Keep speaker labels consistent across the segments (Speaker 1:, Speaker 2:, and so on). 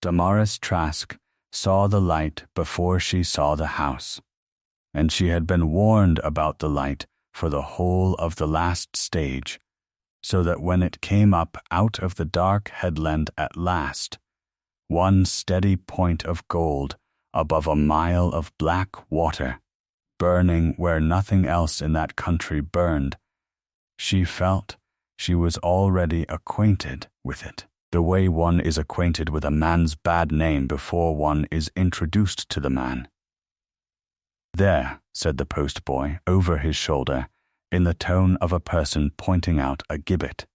Speaker 1: Damaris Trask saw the light before she saw the house, and she had been warned about the light for the whole of the last stage, so that when it came up out of the dark headland at last, one steady point of gold above a mile of black water, burning where nothing else in that country burned, she felt she was already acquainted with it, the way one is acquainted with a man's bad name before one is introduced to the man. "There," said the postboy over his shoulder, in the tone of a person pointing out a gibbet.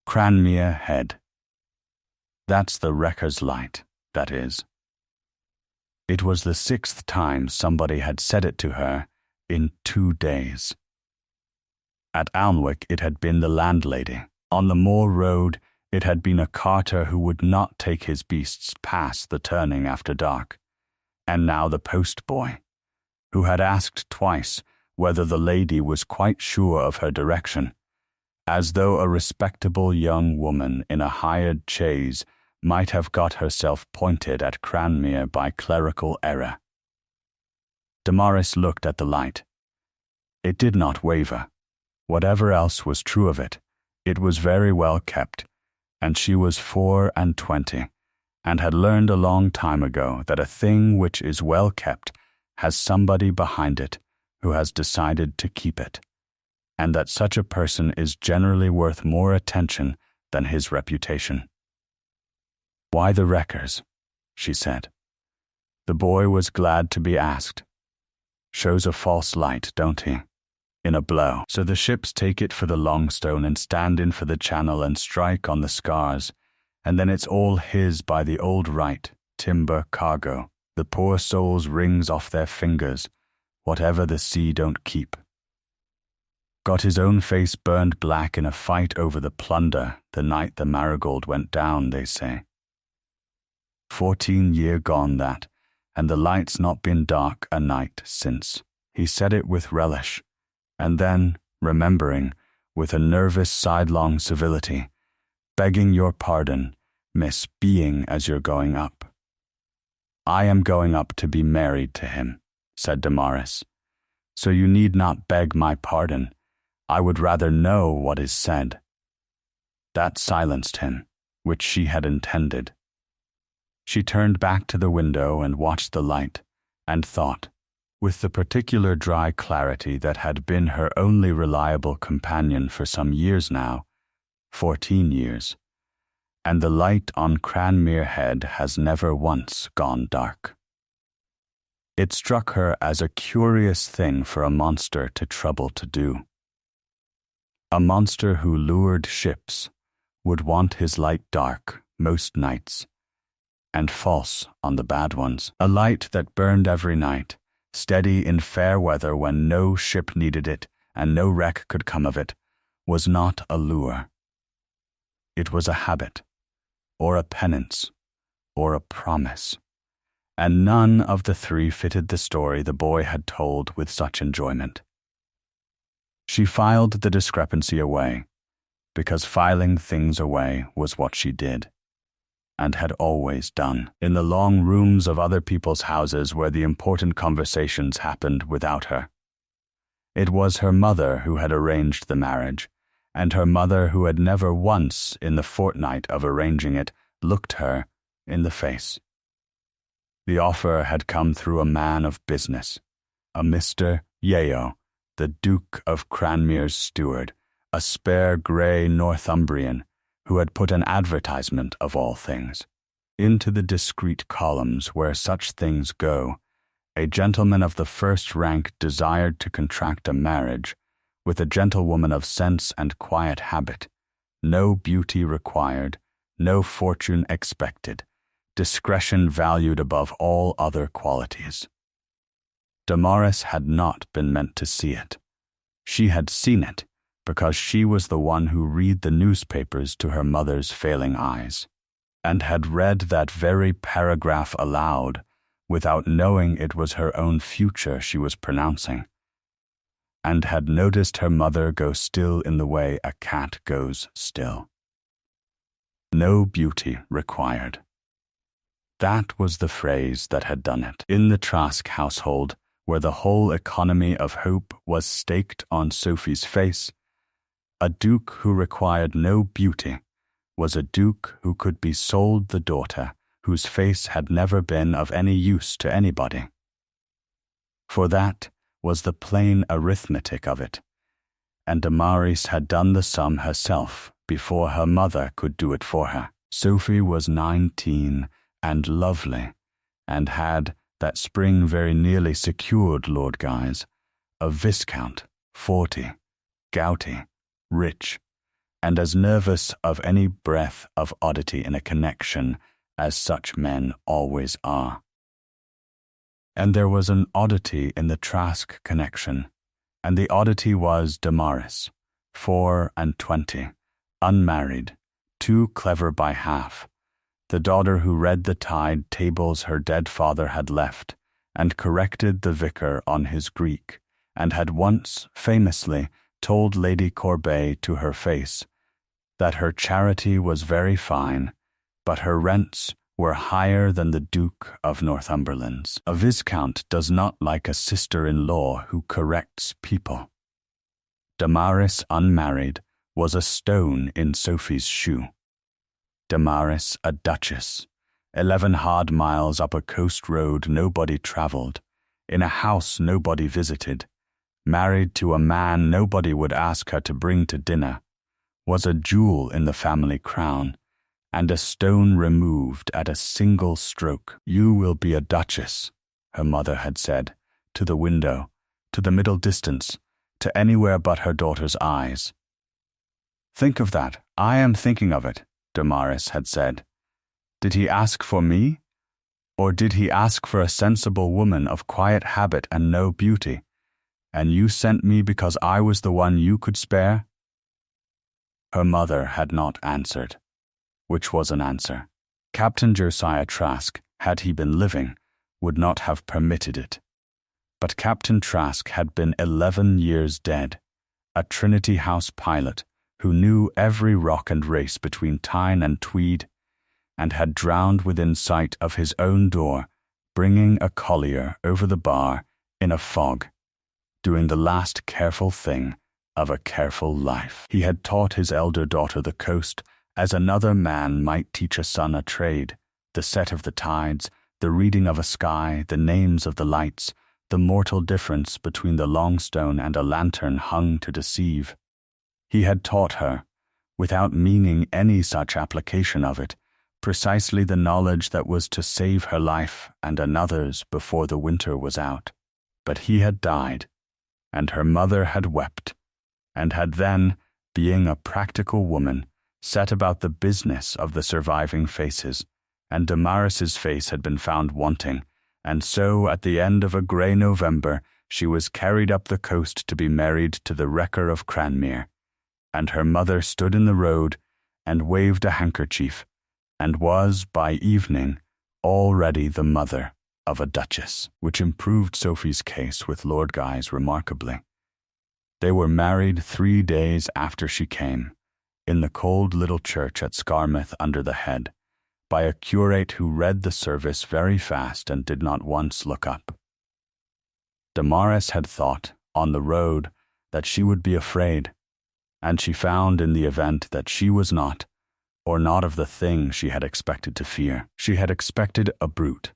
Speaker 1: "Cranmere Head. That's the Wrecker's Light, that is." It was the 6th time somebody had said it to her in 2 days. At Alnwick it had been the landlady. On the moor road it had been a carter who would not take his beasts past the turning after dark, and now the postboy, who had asked twice whether the lady was quite sure of her direction, as though a respectable young woman in a hired chaise might have got herself pointed at Cranmere by clerical error. Damaris looked at the light. It did not waver. Whatever else was true of it, it was very well kept, and she was 24, and had learned a long time ago that a thing which is well kept has somebody behind it who has decided to keep it, and that such a person is generally worth more attention than his reputation. "Why the Wreckers?" she said. The boy was glad to be asked. "Shows a false light, don't he? In a blow. So the ships take it for the Longstone and stand in for the Channel and strike on the scars, and then it's all his by the old right, timber, cargo. The poor souls rings off their fingers, whatever the sea don't keep. Got his own face burned black in a fight over the plunder the night the Marigold went down, they say. 14 year gone that, and the light's not been dark a night since." He said it with relish, and then, remembering, with a nervous sidelong civility, "Begging your pardon, miss, being as you're going up." "I am going up to be married to him," said Damaris, "so you need not beg my pardon. I would rather know what is said." That silenced him, which she had intended. She turned back to the window and watched the light, and thought, with the particular dry clarity that had been her only reliable companion for some years now, 14 years, and the light on Cranmere Head has never once gone dark. It struck her as a curious thing for a monster to trouble to do. A monster who lured ships would want his light dark most nights, and false on the bad ones. A light that burned every night, steady in fair weather when no ship needed it and no wreck could come of it, was not a lure. It was a habit, or a penance, or a promise, and none of the three fitted the story the boy had told with such enjoyment. She filed the discrepancy away, because filing things away was what she did, and had always done, in the long rooms of other people's houses where the important conversations happened without her. It was her mother who had arranged the marriage, and her mother who had never once, in the fortnight of arranging it, looked her in the face. The offer had come through a man of business, a Mr. Yeo, the Duke of Cranmere's steward, a spare grey Northumbrian, who had put an advertisement of all things into the discreet columns where such things go. A gentleman of the first rank desired to contract a marriage with a gentlewoman of sense and quiet habit, no beauty required, no fortune expected, discretion valued above all other qualities. Damaris had not been meant to see it. She had seen it, because she was the one who read the newspapers to her mother's failing eyes, and had read that very paragraph aloud without knowing it was her own future she was pronouncing, and had noticed her mother go still in the way a cat goes still. No beauty required. That was the phrase that had done it. In the Trask household, where the whole economy of hope was staked on Sophie's face, a duke who required no beauty was a duke who could be sold the daughter whose face had never been of any use to anybody. For that was the plain arithmetic of it, and Damaris had done the sum herself before her mother could do it for her. Sophie was 19 and lovely, and had that spring very nearly secured Lord Guy's, a viscount, 40, gouty, rich, and as nervous of any breath of oddity in a connection as such men always are. And there was an oddity in the Trask connection, and the oddity was Damaris, 24, unmarried, too clever by half, the daughter who read the tide tables her dead father had left, and corrected the vicar on his Greek, and had once, famously, told Lady Courbet to her face that her charity was very fine, but her rents were higher than the Duke of Northumberland's. A viscount does not like a sister-in-law who corrects people. Damaris, unmarried, was a stone in Sophie's shoe. Damaris, a duchess, 11 hard miles up a coast road nobody travelled, in a house nobody visited, married to a man nobody would ask her to bring to dinner, was a jewel in the family crown, and a stone removed at a single stroke. You will be a duchess, her mother had said, to the window, to the middle distance, to anywhere but her daughter's eyes. Think of that, I am thinking of it, Damaris had said. Did he ask for me? Or did he ask for a sensible woman of quiet habit and no beauty, and you sent me because I was the one you could spare? Her mother had not answered, which was an answer. Captain Josiah Trask, had he been living, would not have permitted it. But Captain Trask had been 11 years dead, a Trinity House pilot who knew every rock and race between Tyne and Tweed, and had drowned within sight of his own door, bringing a collier over the bar in a fog, doing the last careful thing of a careful life. He had taught his elder daughter the coast as another man might teach a son a trade, the set of the tides, the reading of a sky, the names of the lights, the mortal difference between the Longstone and a lantern hung to deceive. He had taught her, without meaning any such application of it, precisely the knowledge that was to save her life and another's before the winter was out. But he had died, and her mother had wept, and had then, being a practical woman, set about the business of the surviving faces, and Damaris's face had been found wanting, and so at the end of a grey November she was carried up the coast to be married to the wrecker of Cranmere, and her mother stood in the road and waved a handkerchief, and was, by evening, already the mother of a duchess, which improved Sophie's case with Lord Guy's remarkably. They were married 3 days after she came, in the cold little church at Scarmouth under the Head, by a curate who read the service very fast and did not once look up. Damaris had thought, on the road, that she would be afraid, and she found in the event that she was not, or not of the thing she had expected to fear. She had expected a brute.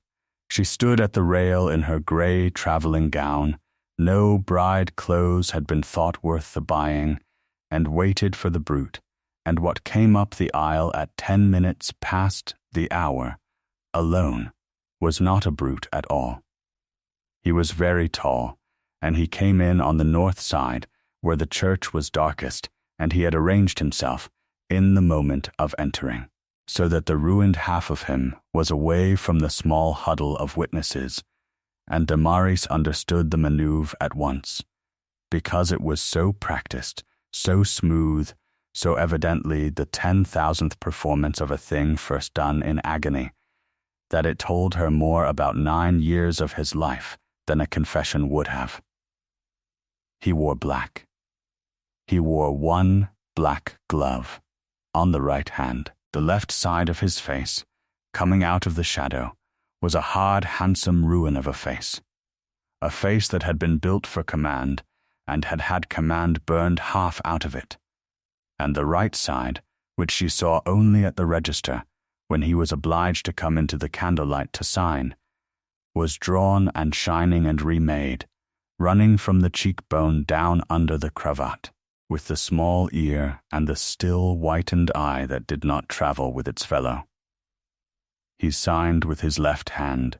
Speaker 1: She stood at the rail in her grey travelling gown, no bride clothes had been thought worth the buying, and waited for the brute, and what came up the aisle at 10 minutes past the hour, alone, was not a brute at all. He was very tall, and he came in on the north side, where the church was darkest, and he had arranged himself, in the moment of entering, so that the ruined half of him was away from the small huddle of witnesses, and Damaris understood the manoeuvre at once, because it was so practiced, so smooth, so evidently the 10,000th performance of a thing first done in agony, that it told her more about 9 years of his life than a confession would have. He wore black. He wore one black glove on the right hand. The left side of his face, coming out of the shadow, was a hard, handsome ruin of a face that had been built for command and had had command burned half out of it, and the right side, which she saw only at the register when he was obliged to come into the candlelight to sign, was drawn and shining and remade, running from the cheekbone down under the cravat, with the small ear and the still whitened eye that did not travel with its fellow. He signed with his left hand.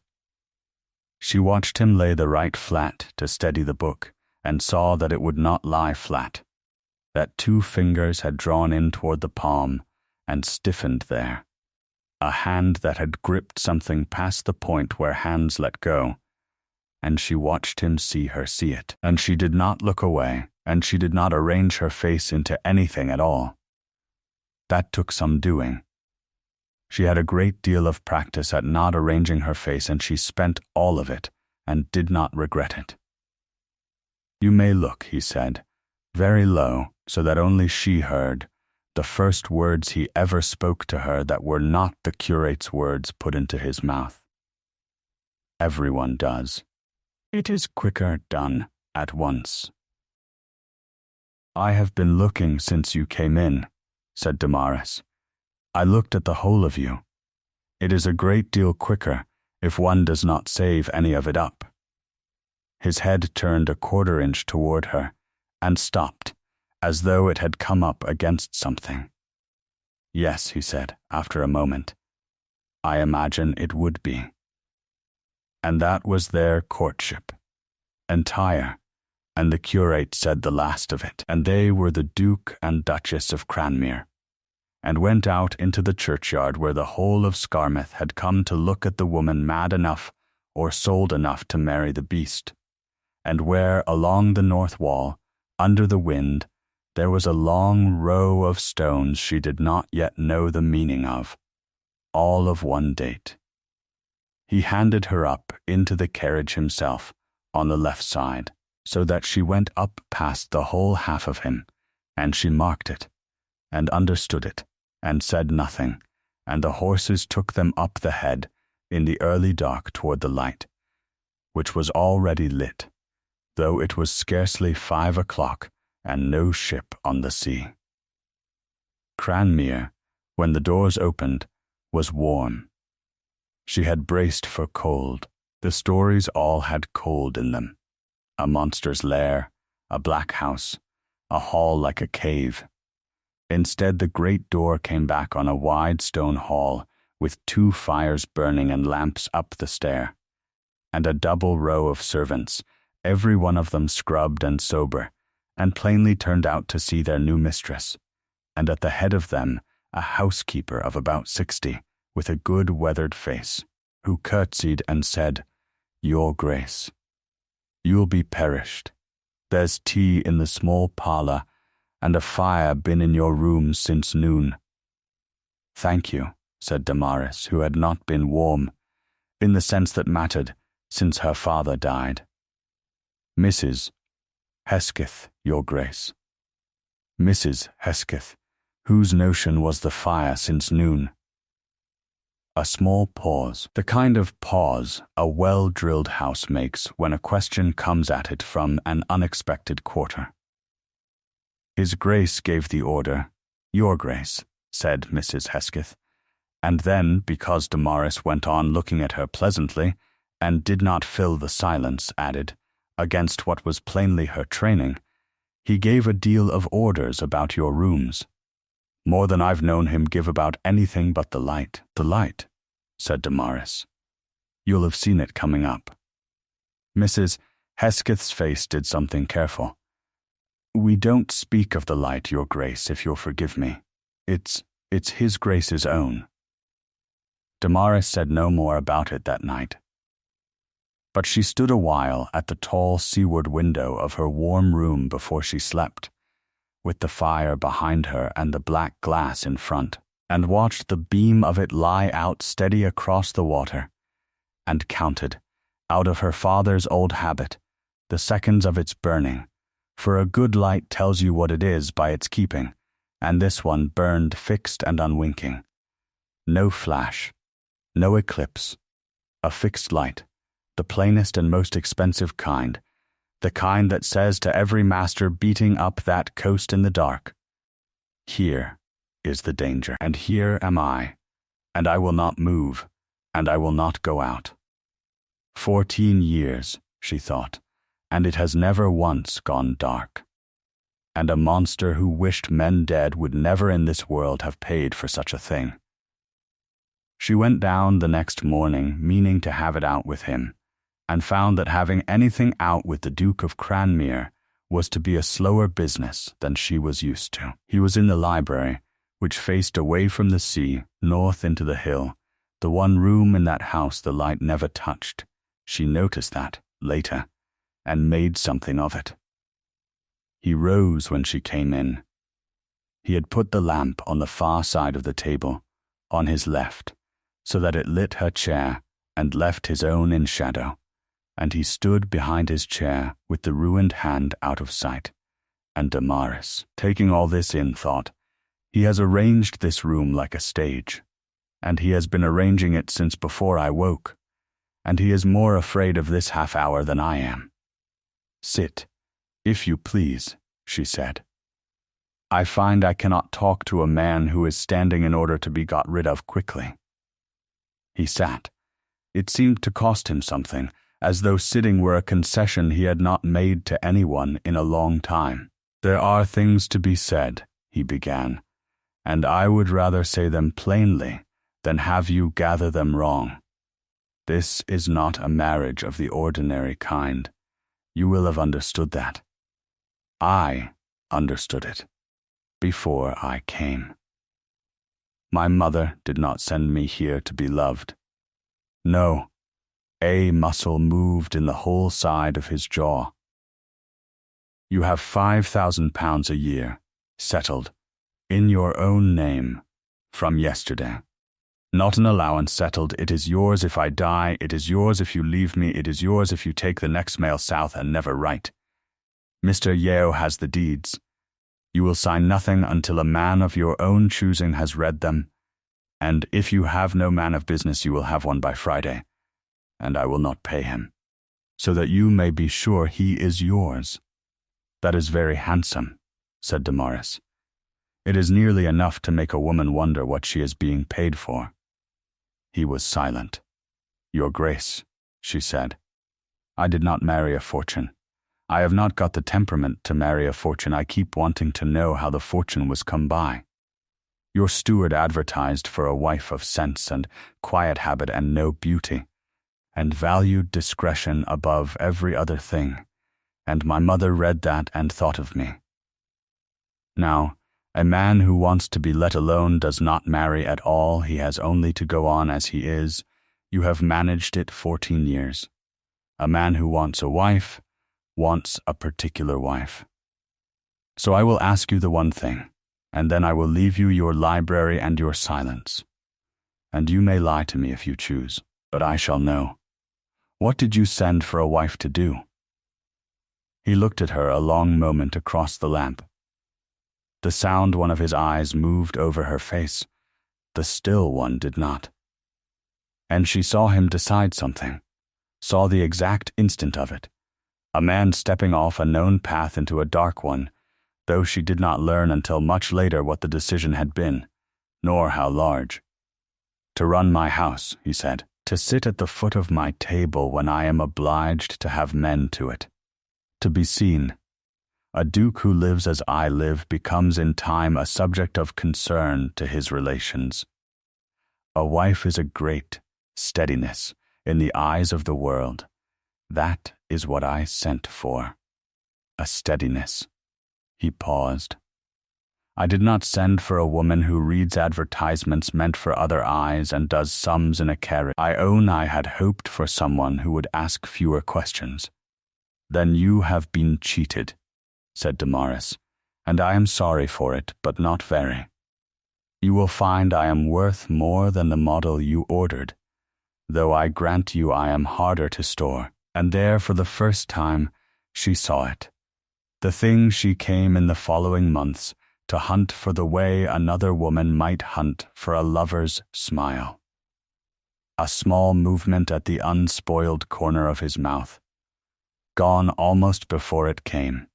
Speaker 1: She watched him lay the right flat to steady the book, and saw that it would not lie flat, that 2 fingers had drawn in toward the palm and stiffened there, a hand that had gripped something past the point where hands let go, and she watched him see her see it, and she did not look away, and she did not arrange her face into anything at all. That took some doing. She had a great deal of practice at not arranging her face, and she spent all of it, and did not regret it. "You may look," he said, very low, so that only she heard, the first words he ever spoke to her that were not the curate's words put into his mouth. Everyone does. It is quicker done at once. "I have been looking since you came in," said Damaris. "I looked at the whole of you. It is a great deal quicker if one does not save any of it up." His head turned a 1/4 inch toward her and stopped, as though it had come up against something. "Yes," he said, after a moment. "I imagine it would be." And that was their courtship, entire, and the curate said the last of it, and they were the Duke and Duchess of Cranmere, and went out into the churchyard where the whole of Scarmouth had come to look at the woman mad enough or sold enough to marry the beast, and where along the north wall, under the wind, there was a long row of stones she did not yet know the meaning of, all of one date. He handed her up into the carriage himself, on the left side, so that she went up past the whole half of him, and she marked it, and understood it, and said nothing, and the horses took them up the head in the early dark toward the light, which was already lit, though it was scarcely 5 o'clock and no ship on the sea. Cranmere, when the doors opened, was warm. She had braced for cold. The stories all had cold in them. A monster's lair, a black house, a hall like a cave. Instead, the great door came back on a wide stone hall with 2 fires burning and lamps up the stair, and a double row of servants, every one of them scrubbed and sober, and plainly turned out to see their new mistress, and at the head of them a housekeeper of about 60, with a good weathered face, who curtsied and said, "Your Grace, you'll be perished. There's tea in the small parlour, and a fire been in your room since noon." "Thank you," said Damaris, who had not been warm, in the sense that mattered, since her father died. "Mrs. Hesketh, Your Grace." Mrs. Hesketh, whose notion was the fire since noon. A small pause, the kind of pause a well-drilled house makes when a question comes at it from an unexpected quarter. "His Grace gave the order, Your Grace," said Mrs. Hesketh, and then, because Damaris went on looking at her pleasantly, and did not fill the silence, added, against what was plainly her training, "He gave a deal of orders about your rooms. More than I've known him give about anything but the light." "The light," said Damaris. "You'll have seen it coming up." Mrs. Hesketh's face did something careful. "We don't speak of the light, Your Grace, if you'll forgive me. It's His Grace's own." Damaris said no more about it that night. But she stood a while at the tall seaward window of her warm room before she slept, with the fire behind her and the black glass in front, and watched the beam of it lie out steady across the water, and counted, out of her father's old habit, the seconds of its burning, for a good light tells you what it is by its keeping, and this one burned fixed and unwinking. No flash, No eclipse. A fixed light, the plainest and most expensive kind, the kind that says to every master beating up that coast in the dark, "Here is the danger, and here am I, and I will not move, and I will not go out." 14 years, she thought, and it has never once gone dark. And a monster who wished men dead would never in this world have paid for such a thing. She went down the next morning, meaning to have it out with him, and found that having anything out with the Duke of Cranmere was to be a slower business than she was used to. He was in the library, which faced away from the sea, north into the hill, the one room in that house the light never touched. She noticed that, later, and made something of it. He rose when she came in. He had put the lamp on the far side of the table, on his left, so that it lit her chair and left his own in shadow, and he stood behind his chair with the ruined hand out of sight. And Damaris, taking all this in, thought, "He has arranged this room like a stage, and he has been arranging it since before I woke, and he is more afraid of this half hour than I am." "Sit, if you please," she said. "I find I cannot talk to a man who is standing in order to be got rid of quickly." He sat. It seemed to cost him something, as though sitting were a concession he had not made to anyone in a long time. "There are things to be said," he began, "and I would rather say them plainly than have you gather them wrong. This is not a marriage of the ordinary kind. You will have understood that. I understood it before I came. My mother did not send me here to be loved. No, a muscle moved in the whole side of his jaw. You have £5,000 a year, settled, in your own name, from yesterday. Not an allowance settled. It is yours if I die. It is yours if you leave me. It is yours if you take the next mail south and never write. Mr. Yeo has the deeds. You will sign nothing until a man of your own choosing has read them, and if you have no man of business, you will have one by Friday, and I will not pay him, so that you may be sure he is yours." "That is very handsome," said Damaris. "It is nearly enough to make a woman wonder what she is being paid for." He was silent. "Your Grace," she said, "I did not marry a fortune. I have not got the temperament to marry a fortune. I keep wanting to know how the fortune was come by. Your steward advertised for a wife of sense and quiet habit and no beauty, and valued discretion above every other thing, and my mother read that and thought of me. Now, a man who wants to be let alone does not marry at all. He has only to go on as he is. You have managed it 14 years. A man who wants a wife wants a particular wife. So I will ask you the one thing, and then I will leave you your library and your silence. And you may lie to me if you choose, but I shall know. What did you send for a wife to do?" He looked at her a long moment across the lamp. The sound one of his eyes moved over her face. The still one did not. And she saw him decide something, saw the exact instant of it. A man stepping off a known path into a dark one, though she did not learn until much later what the decision had been, nor how large. "To run my house," he said, "to sit at the foot of my table when I am obliged to have men to it. To be seen. A duke who lives as I live becomes in time a subject of concern to his relations. A wife is a great steadiness in the eyes of the world. That is what I sent for. A steadiness." He paused. "I did not send for a woman who reads advertisements meant for other eyes and does sums in a carriage. I own I had hoped for someone who would ask fewer questions." "Then you have been cheated," said Damaris, "and I am sorry for it, but not very. You will find I am worth more than the model you ordered, though I grant you I am harder to store." And there, for the first time, she saw it. The thing she came in the following months to hunt for, the way another woman might hunt for a lover's smile. a small movement at the unspoiled corner of his mouth, gone almost before it came.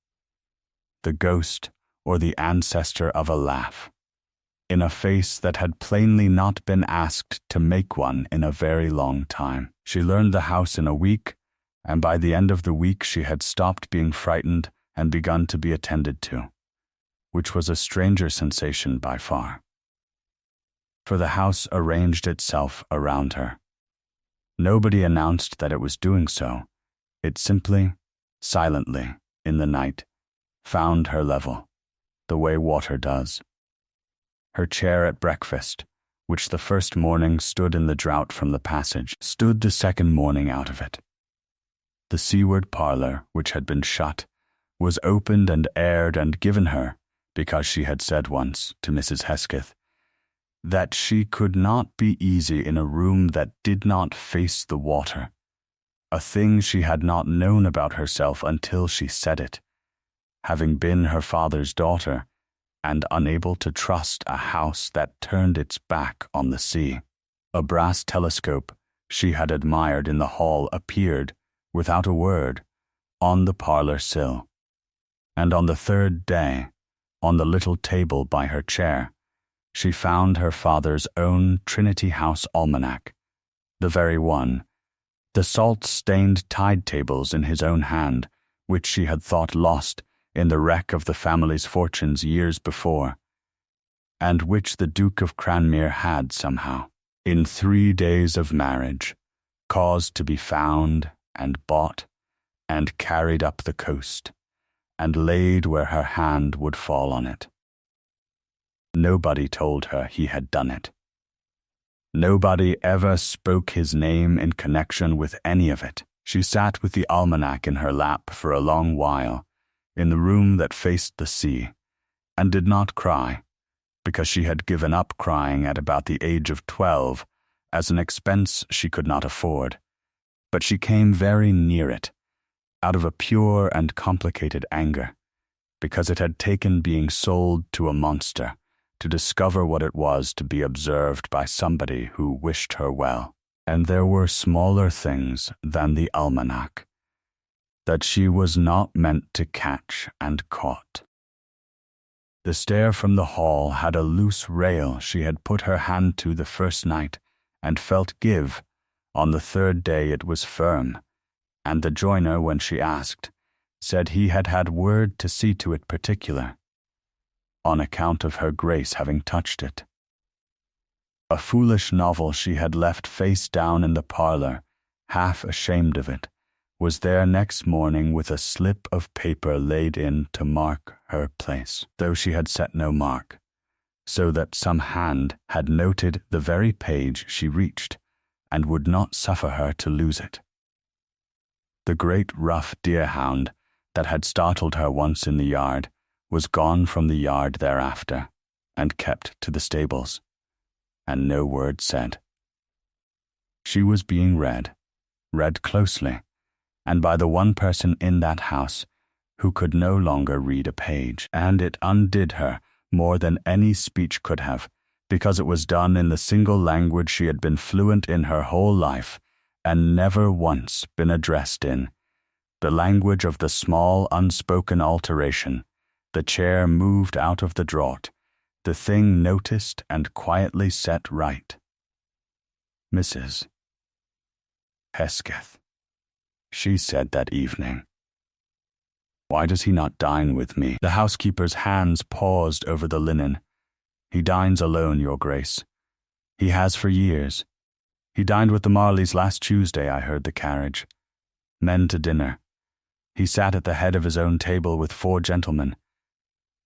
Speaker 1: The ghost or the ancestor of a laugh, in a face that had plainly not been asked to make one in a very long time. She learned the house in a week, and by the end of the week she had stopped being frightened and begun to be attended to, which was a stranger sensation by far. For the house arranged itself around her. Nobody announced that it was doing so. It simply, silently, in the night, found her level, the way water does. Her chair at breakfast, which the first morning stood in the draught from the passage, stood the second morning out of it. The seaward parlour, which had been shut, was opened and aired and given her, because she had said once to Mrs. Hesketh that she could not be easy in a room that did not face the water, a thing she had not known about herself until she said it, having been her father's daughter, and unable to trust a house that turned its back on the sea. A brass telescope she had admired in the hall appeared, without a word, on the parlour sill, and on the third day, on the little table by her chair, she found her father's own Trinity House almanac, the very one, the salt-stained tide tables in his own hand, which she had thought lost in the wreck of the family's fortunes years before, and which the Duke of Cranmere had somehow, in 3 days of marriage, caused to be found and bought and carried up the coast, and laid where her hand would fall on it. Nobody told her he had done it. Nobody ever spoke his name in connection with any of it. She sat with the almanac in her lap for a long while, in the room that faced the sea, and did not cry, because she had given up crying at about the age of 12 as an expense she could not afford. But she came very near it, out of a pure and complicated anger, because it had taken being sold to a monster to discover what it was to be observed by somebody who wished her well. And there were smaller things than the almanac that she was not meant to catch and caught. The stair from the hall had a loose rail she had put her hand to the first night and felt give. On the third day it was firm, and the joiner, when she asked, said he had had word to see to it particular, on account of her Grace having touched it. A foolish novel she had left face down in the parlour, half ashamed of it, was there next morning with a slip of paper laid in to mark her place, though she had set no mark, so that some hand had noted the very page she reached, and would not suffer her to lose it. The great rough deerhound that had startled her once in the yard was gone from the yard thereafter, and kept to the stables, and no word said. She was being read closely, and by the one person in that house who could no longer read a page, and it undid her more than any speech could have, because it was done in the single language she had been fluent in her whole life, and never once been addressed in, the language of the small unspoken alteration. The chair moved out of the draught, the thing noticed and quietly set right. Mrs. Hesketh, she said that evening. Why does he not dine with me? The housekeeper's hands paused over the linen. He dines alone, Your Grace. He has for years. He dined with the Marleys last Tuesday, I heard the carriage. Men to dinner. He sat at the head of his own table with 4 gentlemen.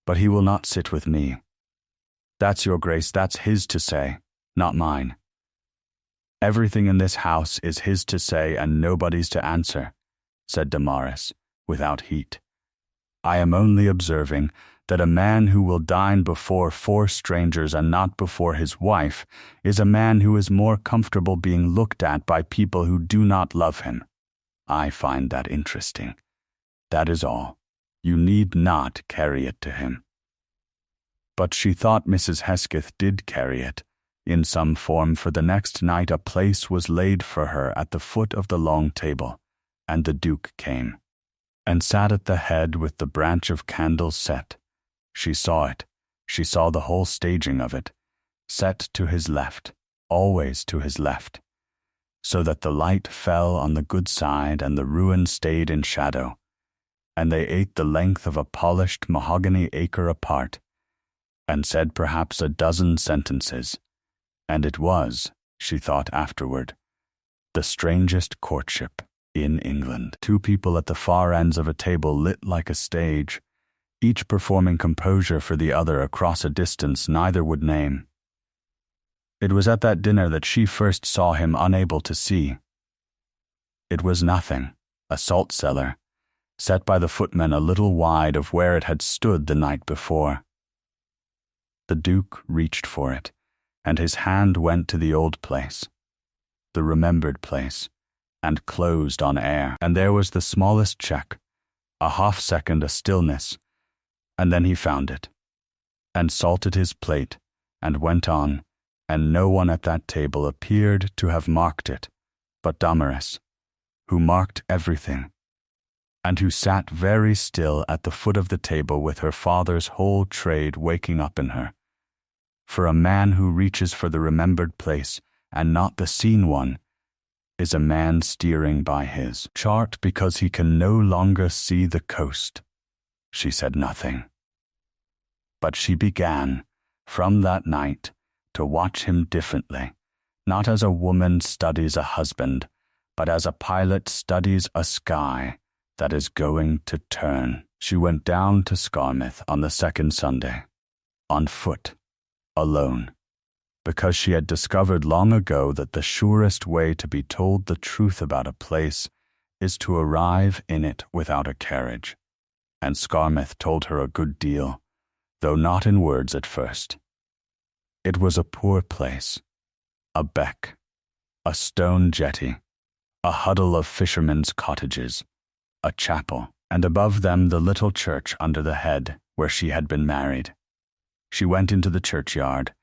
Speaker 1: But he will not sit with me. That's, Your Grace, that's his to say, not mine. Everything in this house is his to say and nobody's to answer, said Damaris, without heat. I am only observing that a man who will dine before 4 strangers and not before his wife is a man who is more comfortable being looked at by people who do not love him. I find that interesting. That is all. You need not carry it to him. But she thought Mrs. Hesketh did carry it, in some form, for the next night a place was laid for her at the foot of the long table, and the Duke came, and sat at the head with the branch of candles set. She saw it, she saw the whole staging of it, set to his left, always to his left, so that the light fell on the good side and the ruin stayed in shadow, and they ate the length of a polished mahogany acre apart, and said perhaps a dozen sentences, and it was, she thought afterward, the strangest courtship in England. Two people at the far ends of a table lit like a stage, each performing composure for the other across a distance neither would name. It was at that dinner that she first saw him unable to see. It was nothing, a salt cellar, set by the footmen a little wide of where it had stood the night before. The Duke reached for it, and his hand went to the old place, the remembered place, and closed on air, and there was the smallest check, a half-second, a stillness, and then he found it, and salted his plate, and went on, and no one at that table appeared to have marked it, but Damaris, who marked everything, and who sat very still at the foot of the table with her father's whole trade waking up in her. For a man who reaches for the remembered place, and not the seen one, is a man steering by his chart because he can no longer see the coast. She said nothing. But she began, from that night, to watch him differently, not as a woman studies a husband, but as a pilot studies a sky that is going to turn. She went down to Scarmouth on the second Sunday, on foot, alone, because she had discovered long ago that the surest way to be told the truth about a place is to arrive in it without a carriage, and Scarmouth told her a good deal, though not in words at first. It was a poor place, a beck, a stone jetty, a huddle of fishermen's cottages, a chapel, and above them the little church under the head where she had been married. She went into the churchyard,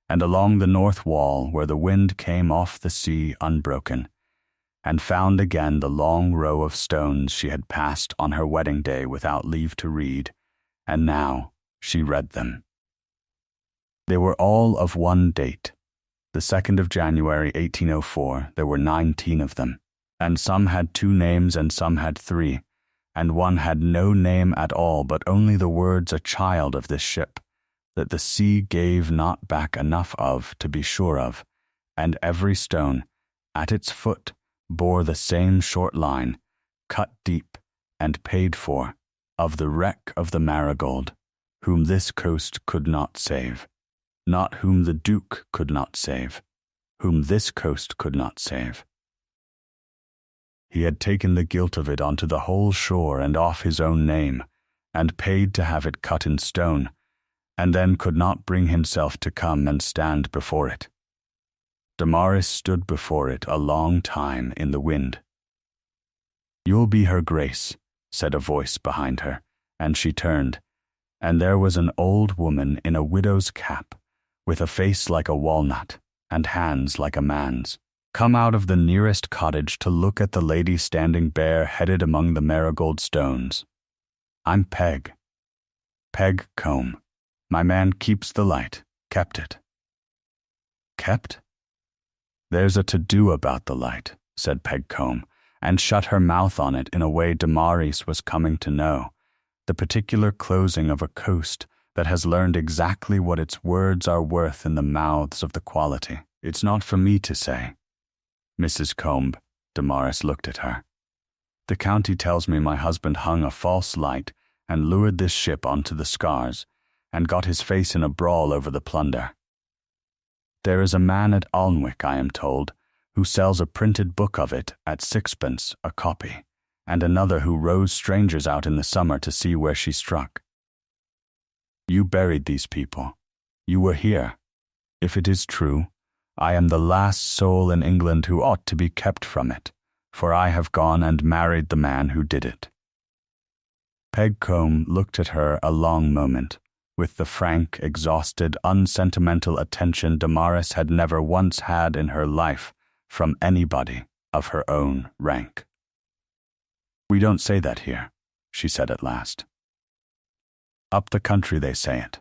Speaker 1: and along the north wall where the wind came off the sea unbroken, and found again the long row of stones she had passed on her wedding day without leave to read, and now she read them. They were all of one date, the 2nd of January 1804. There were 19 of them, and some had 2 names and some had 3, and one had no name at all but only the words "a child of this ship," that the sea gave not back enough of to be sure of, and every stone, at its foot, bore the same short line, cut deep and paid for, of the wreck of the Marigold, whom this coast could not save, not whom the Duke could not save, whom this coast could not save. He had taken the guilt of it onto the whole shore and off his own name, and paid to have it cut in stone, and then could not bring himself to come and stand before it. Damaris stood before it a long time in the wind. "You'll be her Grace," said a voice behind her, and she turned, and there was an old woman in a widow's cap, with a face like a walnut, and hands like a man's, come out of the nearest cottage to look at the lady standing bare-headed among the marigold stones. "I'm Peg Combe. My man keeps the light, kept it." "Kept?" "There's a to-do about the light," said Peg Combe, and shut her mouth on it in a way Damaris was coming to know, the particular closing of a coast that has learned exactly what its words are worth in the mouths of the quality. "It's not for me to say, Mrs. Combe." Damaris looked at her. "The county tells me my husband hung a false light and lured this ship onto the scars, and got his face in a brawl over the plunder. There is a man at Alnwick, I am told, who sells a printed book of it at 6pence a copy, and another who rows strangers out in the summer to see where she struck. You buried these people. You were here. If it is true, I am the last soul in England who ought to be kept from it, for I have gone and married the man who did it." Peg Combe looked at her a long moment, with the frank, exhausted, unsentimental attention Damaris had never once had in her life from anybody of her own rank. "We don't say that here," she said at last. "Up the country they say it.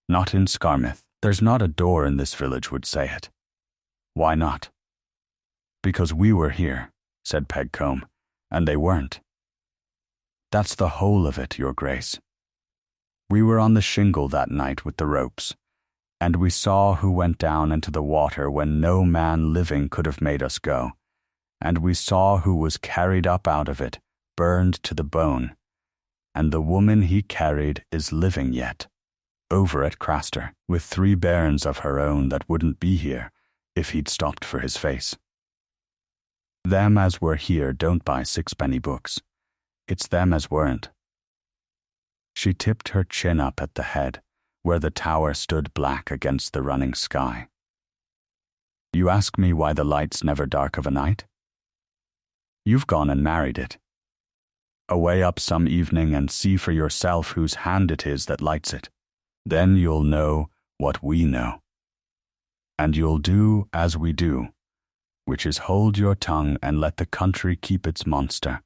Speaker 1: Not in Scarmouth. There's not a door in this village would say it." "Why not?" "Because we were here," said Pegcombe, "and they weren't. That's the whole of it, Your Grace. We were on the shingle that night with the ropes, and we saw who went down into the water when no man living could have made us go, and we saw who was carried up out of it, burned to the bone, and the woman he carried is living yet, over at Craster, with 3 bairns of her own that wouldn't be here if he'd stopped for his face. Them as were here don't buy 6-penny books. It's them as weren't." She tipped her chin up at the head, where the tower stood black against the running sky. "You ask me why the light's never dark of a night? You've gone and married it. Away up some evening and see for yourself whose hand it is that lights it. Then you'll know what we know. And you'll do as we do, which is hold your tongue and let the country keep its monster,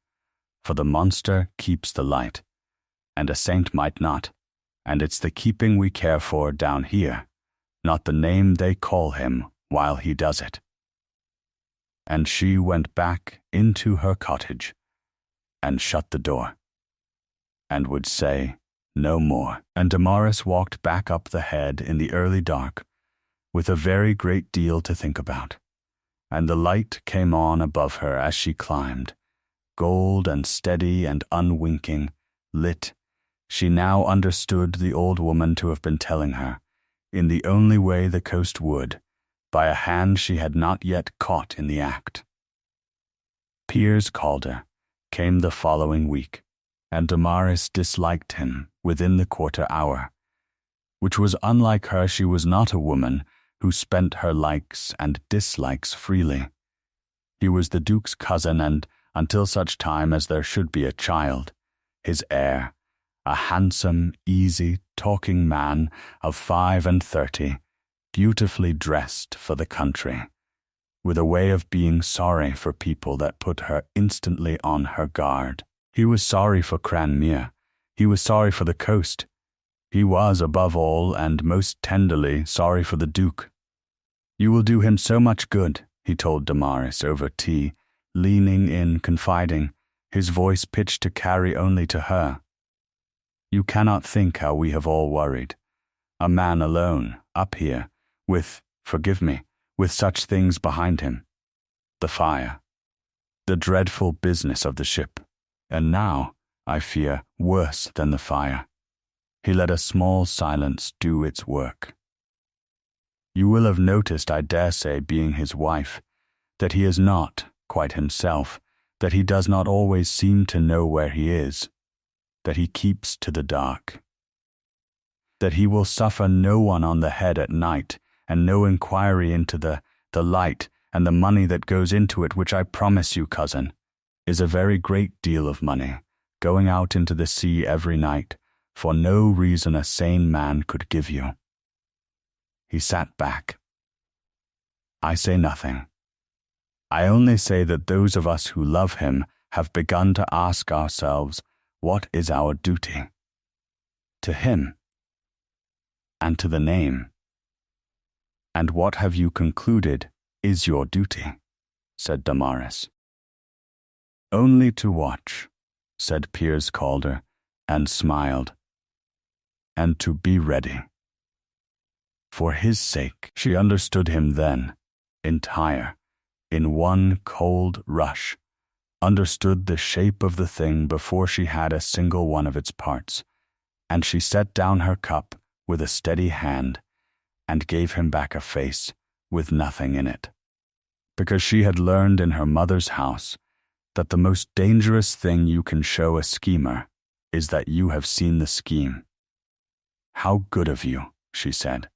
Speaker 1: for the monster keeps the light, and a saint might not, and it's the keeping we care for down here, not the name they call him while he does it." And she went back into her cottage and shut the door, and would say no more. And Damaris walked back up the head in the early dark, with a very great deal to think about, and the light came on above her as she climbed, gold and steady and unwinking, lit. She now understood the old woman to have been telling her, in the only way the coast would, by a hand she had not yet caught in the act. Piers Calder came the following week, and Damaris disliked him within the quarter hour, which was unlike her. She was not a woman who spent her likes and dislikes freely. He was the Duke's cousin, and until such time as there should be a child, his heir, a handsome, easy, talking man of 35, beautifully dressed for the country, with a way of being sorry for people that put her instantly on her guard. He was sorry for Cranmere. He was sorry for the coast. He was, above all and most tenderly, sorry for the Duke. "You will do him so much good," he told Damaris over tea, leaning in, confiding, his voice pitched to carry only to her. "You cannot think how we have all worried. A man alone, up here, with, forgive me, with such things behind him. The fire, the dreadful business of the ship, and now, I fear, worse than the fire." He let a small silence do its work. "You will have noticed, I dare say, being his wife, that he is not quite himself, that he does not always seem to know where he is, that he keeps to the dark, that he will suffer no one on the head at night, and no inquiry into the light and the money that goes into it, which I promise you, cousin, is a very great deal of money, going out into the sea every night, for no reason a sane man could give you." He sat back. "I say nothing. I only say that those of us who love him have begun to ask ourselves, what is our duty? To him, and to the name. And what have you concluded is your duty?" said Damaris. "Only to watch," said Piers Calder, and smiled, "and to be ready." For his sake, she understood him then, entire, in one cold rush, understood the shape of the thing before she had a single one of its parts, and she set down her cup with a steady hand and gave him back a face with nothing in it, because she had learned in her mother's house that the most dangerous thing you can show a schemer is that you have seen the scheme. "How good of you," she said.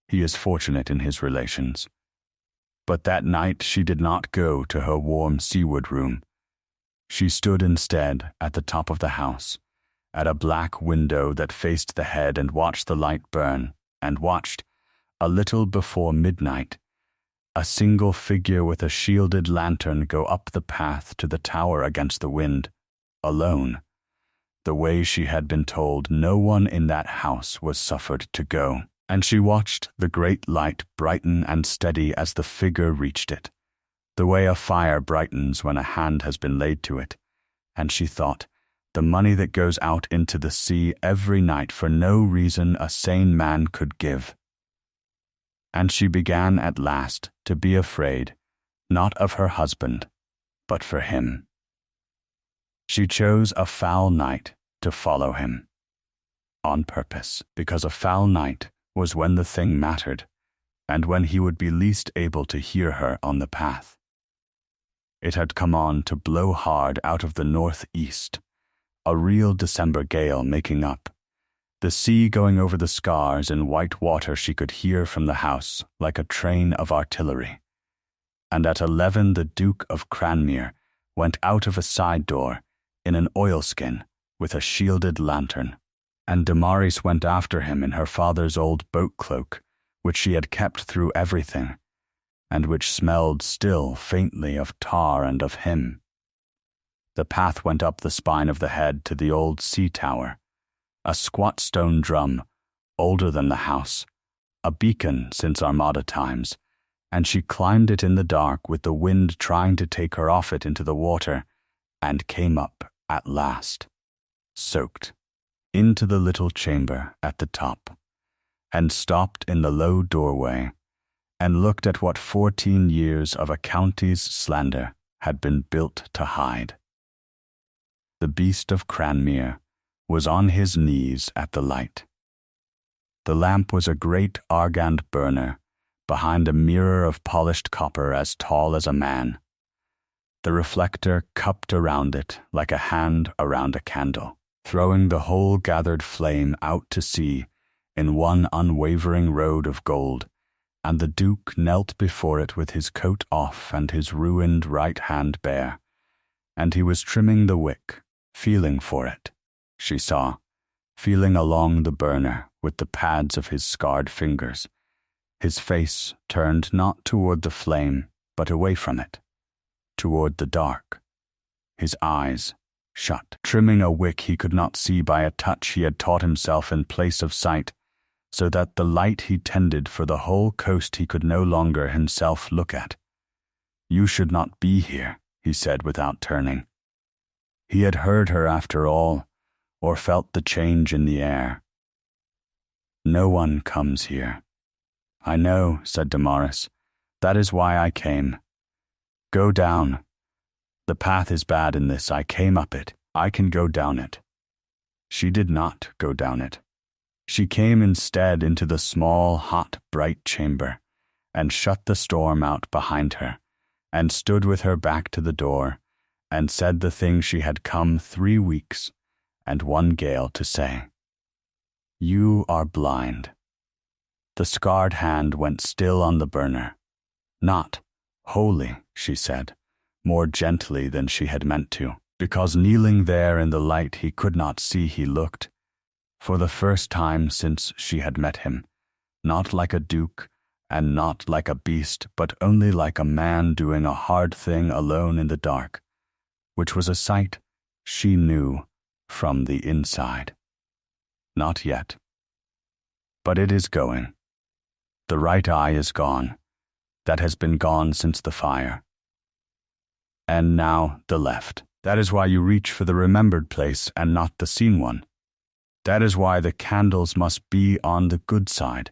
Speaker 1: "He is fortunate in his relations." But that night she did not go to her warm seaward room. She stood instead at the top of the house, at a black window that faced the head and watched the light burn, and watched, a little before midnight, a single figure with a shielded lantern go up the path to the tower against the wind, alone, the way she had been told no one in that house was suffered to go. And she watched the great light brighten and steady as the figure reached it, the way a fire brightens when a hand has been laid to it, and she thought, the money that goes out into the sea every night for no reason a sane man could give. And she began at last to be afraid, not of her husband, but for him. She chose a foul night to follow him, on purpose, because a foul night was when the thing mattered, and when he would be least able to hear her on the path. It had come on to blow hard out of the northeast, a real December gale making up, the sea going over the scars in white water she could hear from the house like a train of artillery. And at 11 the Duke of Cranmere went out of a side door in an oilskin with a shielded lantern, and Damaris went after him in her father's old boat cloak, which she had kept through everything, and which smelled still faintly of tar and of him. The path went up the spine of the head to the old sea tower, a squat stone drum, older than the house, a beacon since Armada times, and she climbed it in the dark with the wind trying to take her off it into the water, and came up at last, soaked, into the little chamber at the top, and stopped in the low doorway, and looked at what 14 years of a county's slander had been built to hide. The beast of Cranmere was on his knees at the light. The lamp was a great argand burner behind a mirror of polished copper as tall as a man, the reflector cupped around it like a hand around a candle, throwing the whole gathered flame out to sea in one unwavering road of gold, and the Duke knelt before it with his coat off and his ruined right hand bare, and he was trimming the wick, feeling for it, she saw, feeling along the burner with the pads of his scarred fingers, his face turned not toward the flame, but away from it, toward the dark, his eyes shut, trimming a wick he could not see by a touch he had taught himself in place of sight, so that the light he tended for the whole coast he could no longer himself look at. "You should not be here," he said without turning. He had heard her after all, or felt the change in the air. "No one comes here." "I know," said Damaris. "That is why I came. Go down. The path is bad in this. I came up it. I can go down it." She did not go down it. She came instead into the small, hot, bright chamber, and shut the storm out behind her, and stood with her back to the door, and said the thing she had come 3 weeks and 1 gale to say. "You are blind." The scarred hand went still on the burner. "Not wholly," she said, more gently than she had meant to, because kneeling there in the light he could not see he looked, for the first time since she had met him, not like a duke and not like a beast, but only like a man doing a hard thing alone in the dark, which was a sight she knew from the inside. Not yet. But it is going. The right eye is gone. That has been gone since the fire. And now the left. That is why you reach for the remembered place and not the seen one. That is why the candles must be on the good side,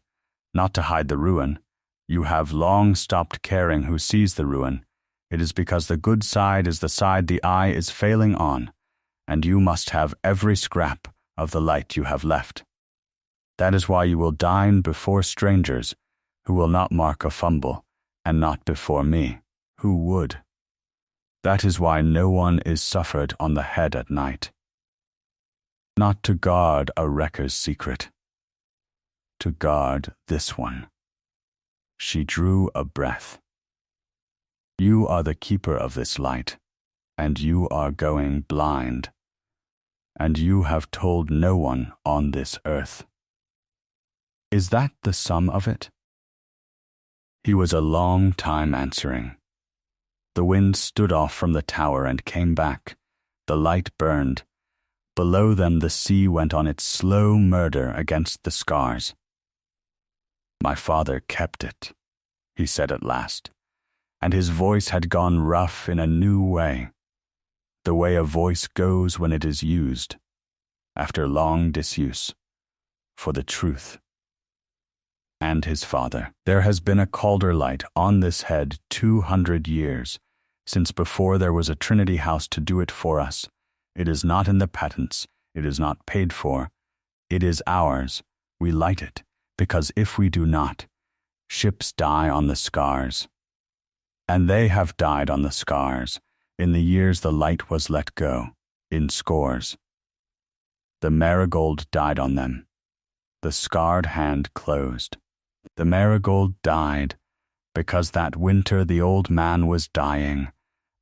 Speaker 1: not to hide the ruin. You have long stopped caring who sees the ruin. It is because the good side is the side the eye is failing on, and you must have every scrap of the light you have left. That is why you will dine before strangers, who will not mark a fumble, and not before me, who would. That is why no one is suffered on the head at night. Not to guard a wrecker's secret, to guard this one. She drew a breath. You are the keeper of this light, and you are going blind. and you have told no one on this earth. Is that the sum of it?" He was a long time answering. The wind stood off from the tower and came back. The light burned. Below them the sea went on its slow murder against the scars. "My father kept it," he said at last, and his voice had gone rough in a new way, the way a voice goes when it is used, after long disuse, for the truth. And his father. There has been a Calder light on this head 200 years, since before there was a Trinity house to do it for us. It is not in the patents, it is not paid for, it is ours. We light it, because if we do not, ships die on the scars. And they have died on the scars, in the years the light was let go, in scores. The marigold died on them. The scarred hand closed. The marigold died, because that winter the old man was dying,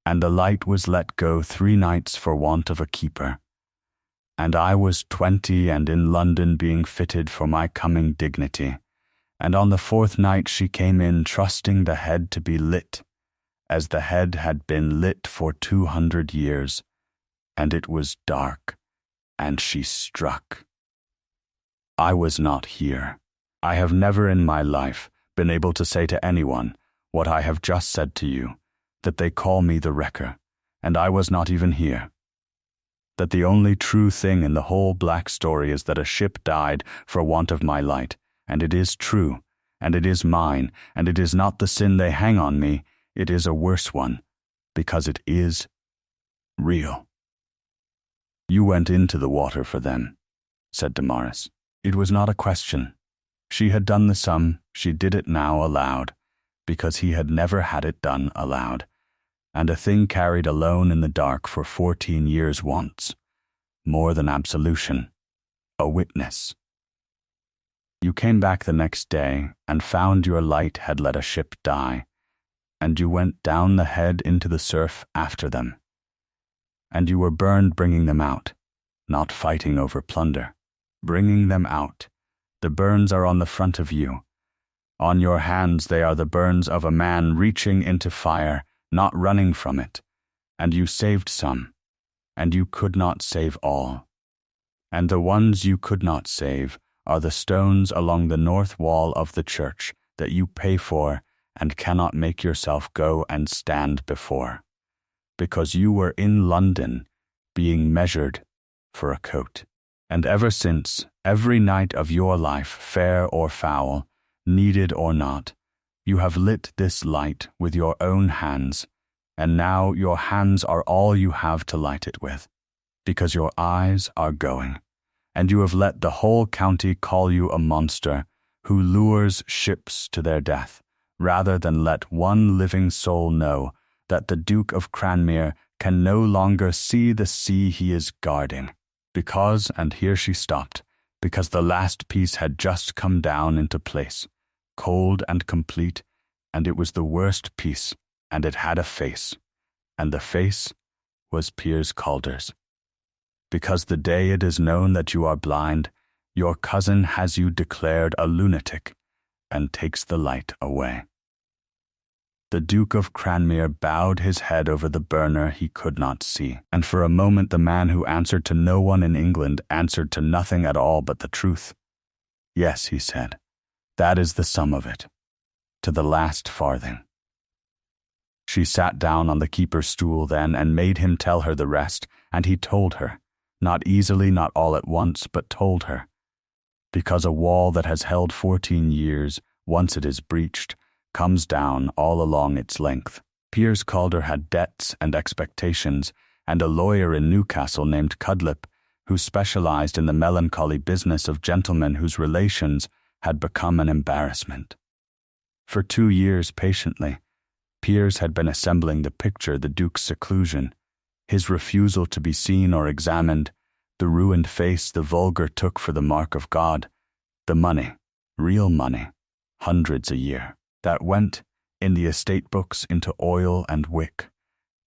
Speaker 1: and the light was let go 3 nights for want of a keeper. And I was 20 and in London being fitted for my coming dignity, and on the 4th night she came in trusting the head to be lit, as the head had been lit for 200 years, and it was dark, and she struck. I was not here. I have never in my life been able to say to anyone what I have just said to you, that they call me the wrecker, and I was not even here. That the only true thing in the whole black story is that a ship died for want of my light, and it is true, and it is mine, and it is not the sin they hang on me, it is a worse one, because it is real. You went into the water for them, said Damaris. It was not a question. She had done the sum, she did it now aloud, because he had never had it done aloud, and a thing carried alone in the dark for 14 years wants, more than absolution, a witness. You came back the next day and found your light had let a ship die, and you went down the head into the surf after them. And you were burned bringing them out, not fighting over plunder, bringing them out. The burns are on the front of you. On your hands they are the burns of a man reaching into fire, not running from it, and you saved some, and you could not save all. And the ones you could not save are the stones along the north wall of the church that you pay for and cannot make yourself go and stand before, because you were in London being measured for a coat. And ever since, every night of your life, fair or foul, needed or not, you have lit this light with your own hands, and now your hands are all you have to light it with, because your eyes are going, and you have let the whole county call you a monster who lures ships to their death, rather than let one living soul know that the Duke of Cranmere can no longer see the sea he is guarding, because, and here she stopped, because the last piece had just come down into place, cold and complete, and it was the worst piece, and it had a face, and the face was Piers Calder's. Because the day it is known that you are blind, your cousin has you declared a lunatic, and takes the light away. The Duke of Cranmere bowed his head over the burner he could not see, and for a moment the man who answered to no one in England answered to nothing at all but the truth. Yes, he said, that is the sum of it, to the last farthing. She sat down on the keeper's stool then and made him tell her the rest, and he told her, not easily, not all at once, but told her. Because a wall that has held 14 years, once it is breached, comes down all along its length. Piers Calder had debts and expectations, and a lawyer in Newcastle named Cudlip, who specialized in the melancholy business of gentlemen whose relations had become an embarrassment. For 2 years patiently, Piers had been assembling the picture, the Duke's seclusion, his refusal to be seen or examined, the ruined face the vulgar took for the mark of God, the money, real money, hundreds a year, that went, in the estate books, into oil and wick,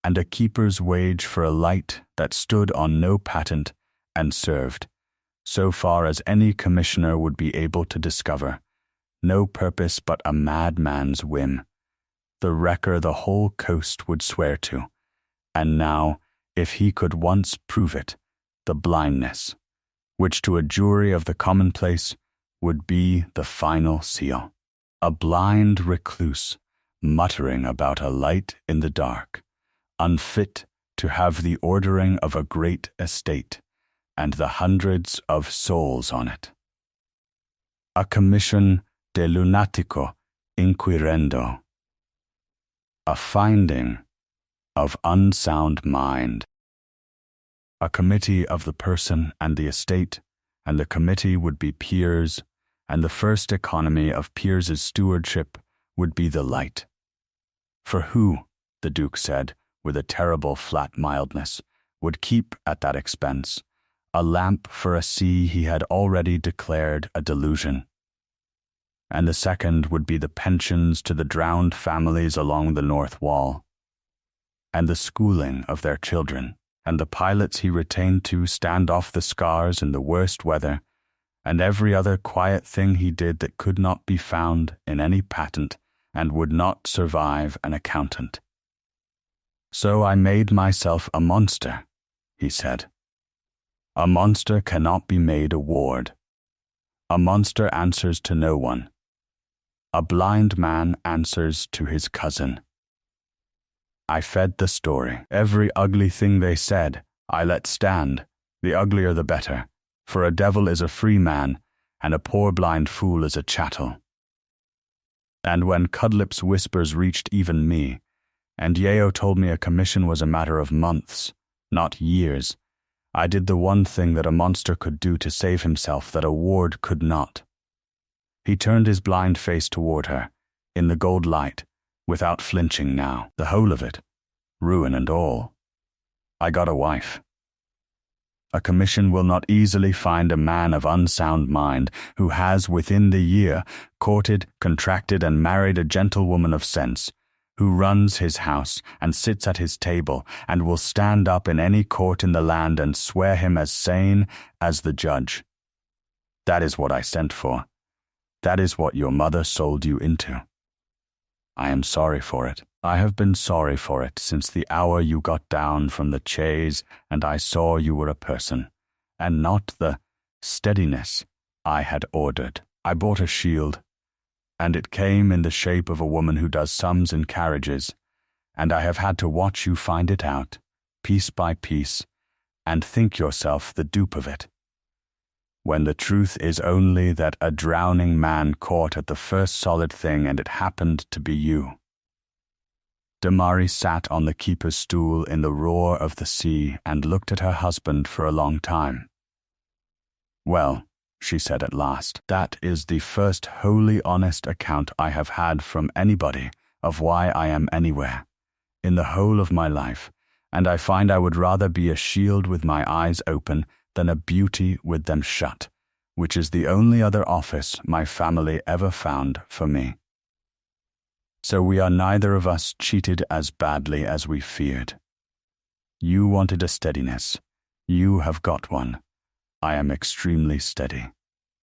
Speaker 1: and a keeper's wage for a light that stood on no patent and served, so far as any commissioner would be able to discover, no purpose but a madman's whim, the wrecker the whole coast would swear to, and now, if he could once prove it, the blindness, which to a jury of the commonplace would be the final seal. A blind recluse, muttering about a light in the dark, unfit to have the ordering of a great estate, and the hundreds of souls on it. A commission de lunatico inquirendo. A finding of unsound mind. A committee of the person and the estate, and the committee would be peers, and the first economy of Piers's stewardship would be the light. For who, the Duke said, with a terrible flat mildness, would keep at that expense a lamp for a sea he had already declared a delusion? And the second would be the pensions to the drowned families along the north wall, and the schooling of their children, and the pilots he retained to stand off the scars in the worst weather, and every other quiet thing he did that could not be found in any patent and would not survive an accountant. So I made myself a monster, he said. A monster cannot be made a ward. A monster answers to no one. A blind man answers to his cousin. I fed the story. Every ugly thing they said, I let stand, the uglier the better, for a devil is a free man, and a poor blind fool is a chattel. And when Cudlip's whispers reached even me, and Yeo told me a commission was a matter of months, not years, I did the one thing that a monster could do to save himself that a ward could not. He turned his blind face toward her, in the gold light, without flinching now, the whole of it, ruin and all. I got a wife. A commission will not easily find a man of unsound mind who has within the year courted, contracted, and married a gentlewoman of sense, who runs his house and sits at his table and will stand up in any court in the land and swear him as sane as the judge. That is what I sent for. That is what your mother sold you into. I am sorry for it. I have been sorry for it since the hour you got down from the chaise and I saw you were a person, and not the steadiness I had ordered. I bought a shield, and it came in the shape of a woman who does sums in carriages, and I have had to watch you find it out, piece by piece, and think yourself the dupe of it, when the truth is only that a drowning man caught at the first solid thing and it happened to be you. Damari sat on the keeper's stool in the roar of the sea and looked at her husband for a long time. Well, she said at last, that is the first wholly honest account I have had from anybody of why I am anywhere, in the whole of my life, and I find I would rather be a shield with my eyes open than a beauty with them shut, which is the only other office my family ever found for me. So we are neither of us cheated as badly as we feared. You wanted a steadiness. You have got one. I am extremely steady.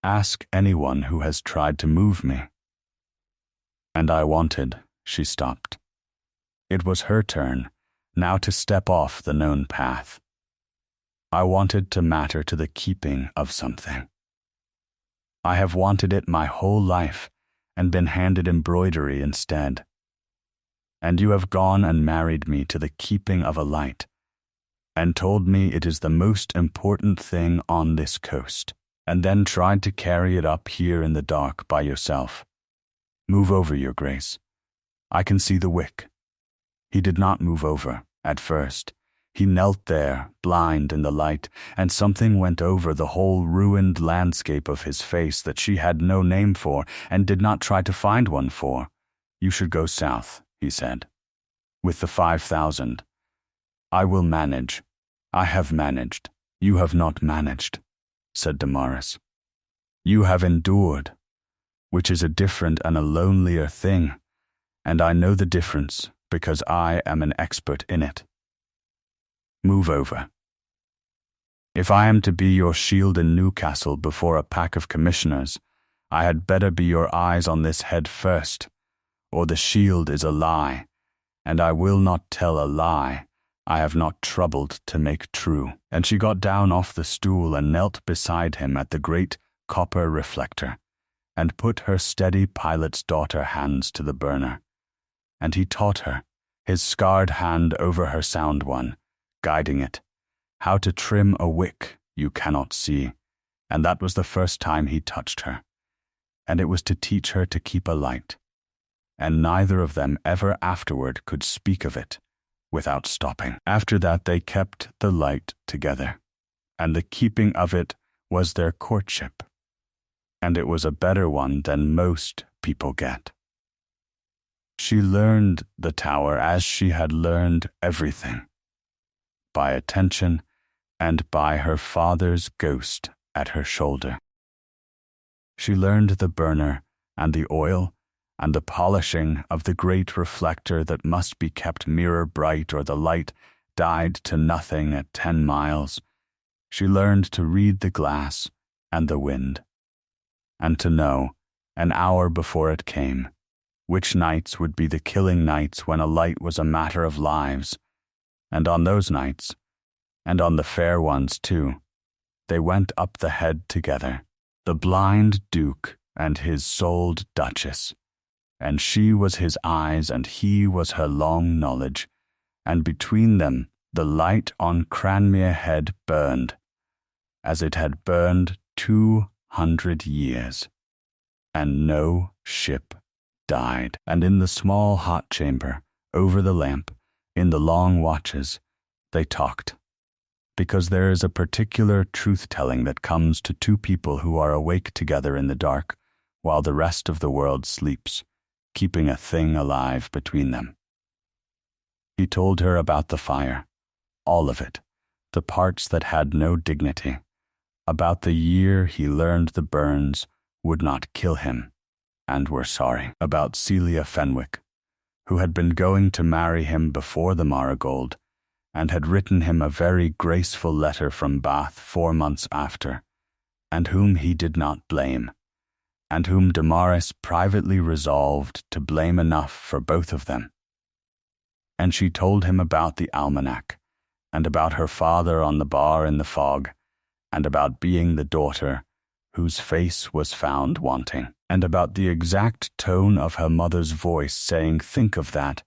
Speaker 1: Ask anyone who has tried to move me. And I wanted, she stopped. It was her turn, now to step off the known path. I wanted to matter to the keeping of something. I have wanted it my whole life, and been handed embroidery instead. And you have gone and married me to the keeping of a light, and told me it is the most important thing on this coast, and then tried to carry it up here in the dark by yourself. Move over, your grace. I can see the wick. He did not move over, at first. He knelt there, blind in the light, and something went over the whole ruined landscape of his face that she had no name for and did not try to find one for. You should go south, he said, with the 5,000. I will manage. I have managed. You have not managed, said Damaris. You have endured, which is a different and a lonelier thing, and I know the difference because I am an expert in it. Move over. If I am to be your shield in Newcastle before a pack of commissioners, I had better be your eyes on this head first, or the shield is a lie, and I will not tell a lie I have not troubled to make true. And she got down off the stool and knelt beside him at the great copper reflector, and put her steady pilot's daughter hands to the burner. And he taught her, his scarred hand over her sound one, guiding it, how to trim a wick you cannot see, and that was the first time he touched her. And it was to teach her to keep a light, and neither of them ever afterward could speak of it without stopping. After that they kept the light together, and the keeping of it was their courtship, and it was a better one than most people get. She learned the tower as she had learned everything, by attention and by her father's ghost at her shoulder. She learned the burner and the oil and the polishing of the great reflector that must be kept mirror bright or the light died to nothing at 10 miles. She learned to read the glass and the wind, and to know, an hour before it came, which nights would be the killing nights when a light was a matter of lives, and on those nights, and on the fair ones too, they went up the head together, the blind duke and his souled duchess, and she was his eyes and he was her long knowledge, and between them the light on Cranmere Head burned, as it had burned 200 years, and no ship died. And in the small hot chamber, over the lamp, in the long watches, they talked, because there is a particular truth-telling that comes to two people who are awake together in the dark, while the rest of the world sleeps, keeping a thing alive between them. He told her about the fire, all of it, the parts that had no dignity, about the year he learned the burns would not kill him, and were sorry, about Celia Fenwick, who had been going to marry him before the marigold, and had written him a very graceful letter from Bath 4 months after, and whom he did not blame, and whom Damaris privately resolved to blame enough for both of them. And she told him about the almanac, and about her father on the bar in the fog, and about being the daughter whose face was found wanting, and about the exact tone of her mother's voice saying, "Think of that,"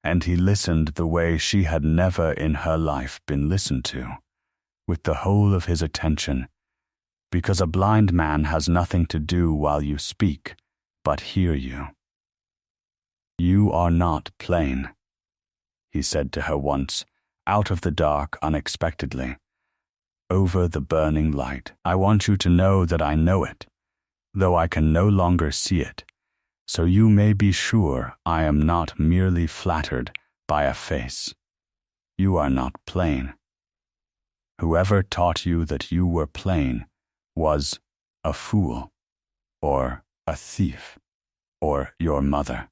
Speaker 1: and he listened the way she had never in her life been listened to, with the whole of his attention, because a blind man has nothing to do while you speak but hear you. "You are not plain," he said to her once, out of the dark unexpectedly, over the burning light. "I want you to know that I know it, though I can no longer see it, so you may be sure I am not merely flattered by a face. You are not plain. Whoever taught you that you were plain was a fool, or a thief, or your mother,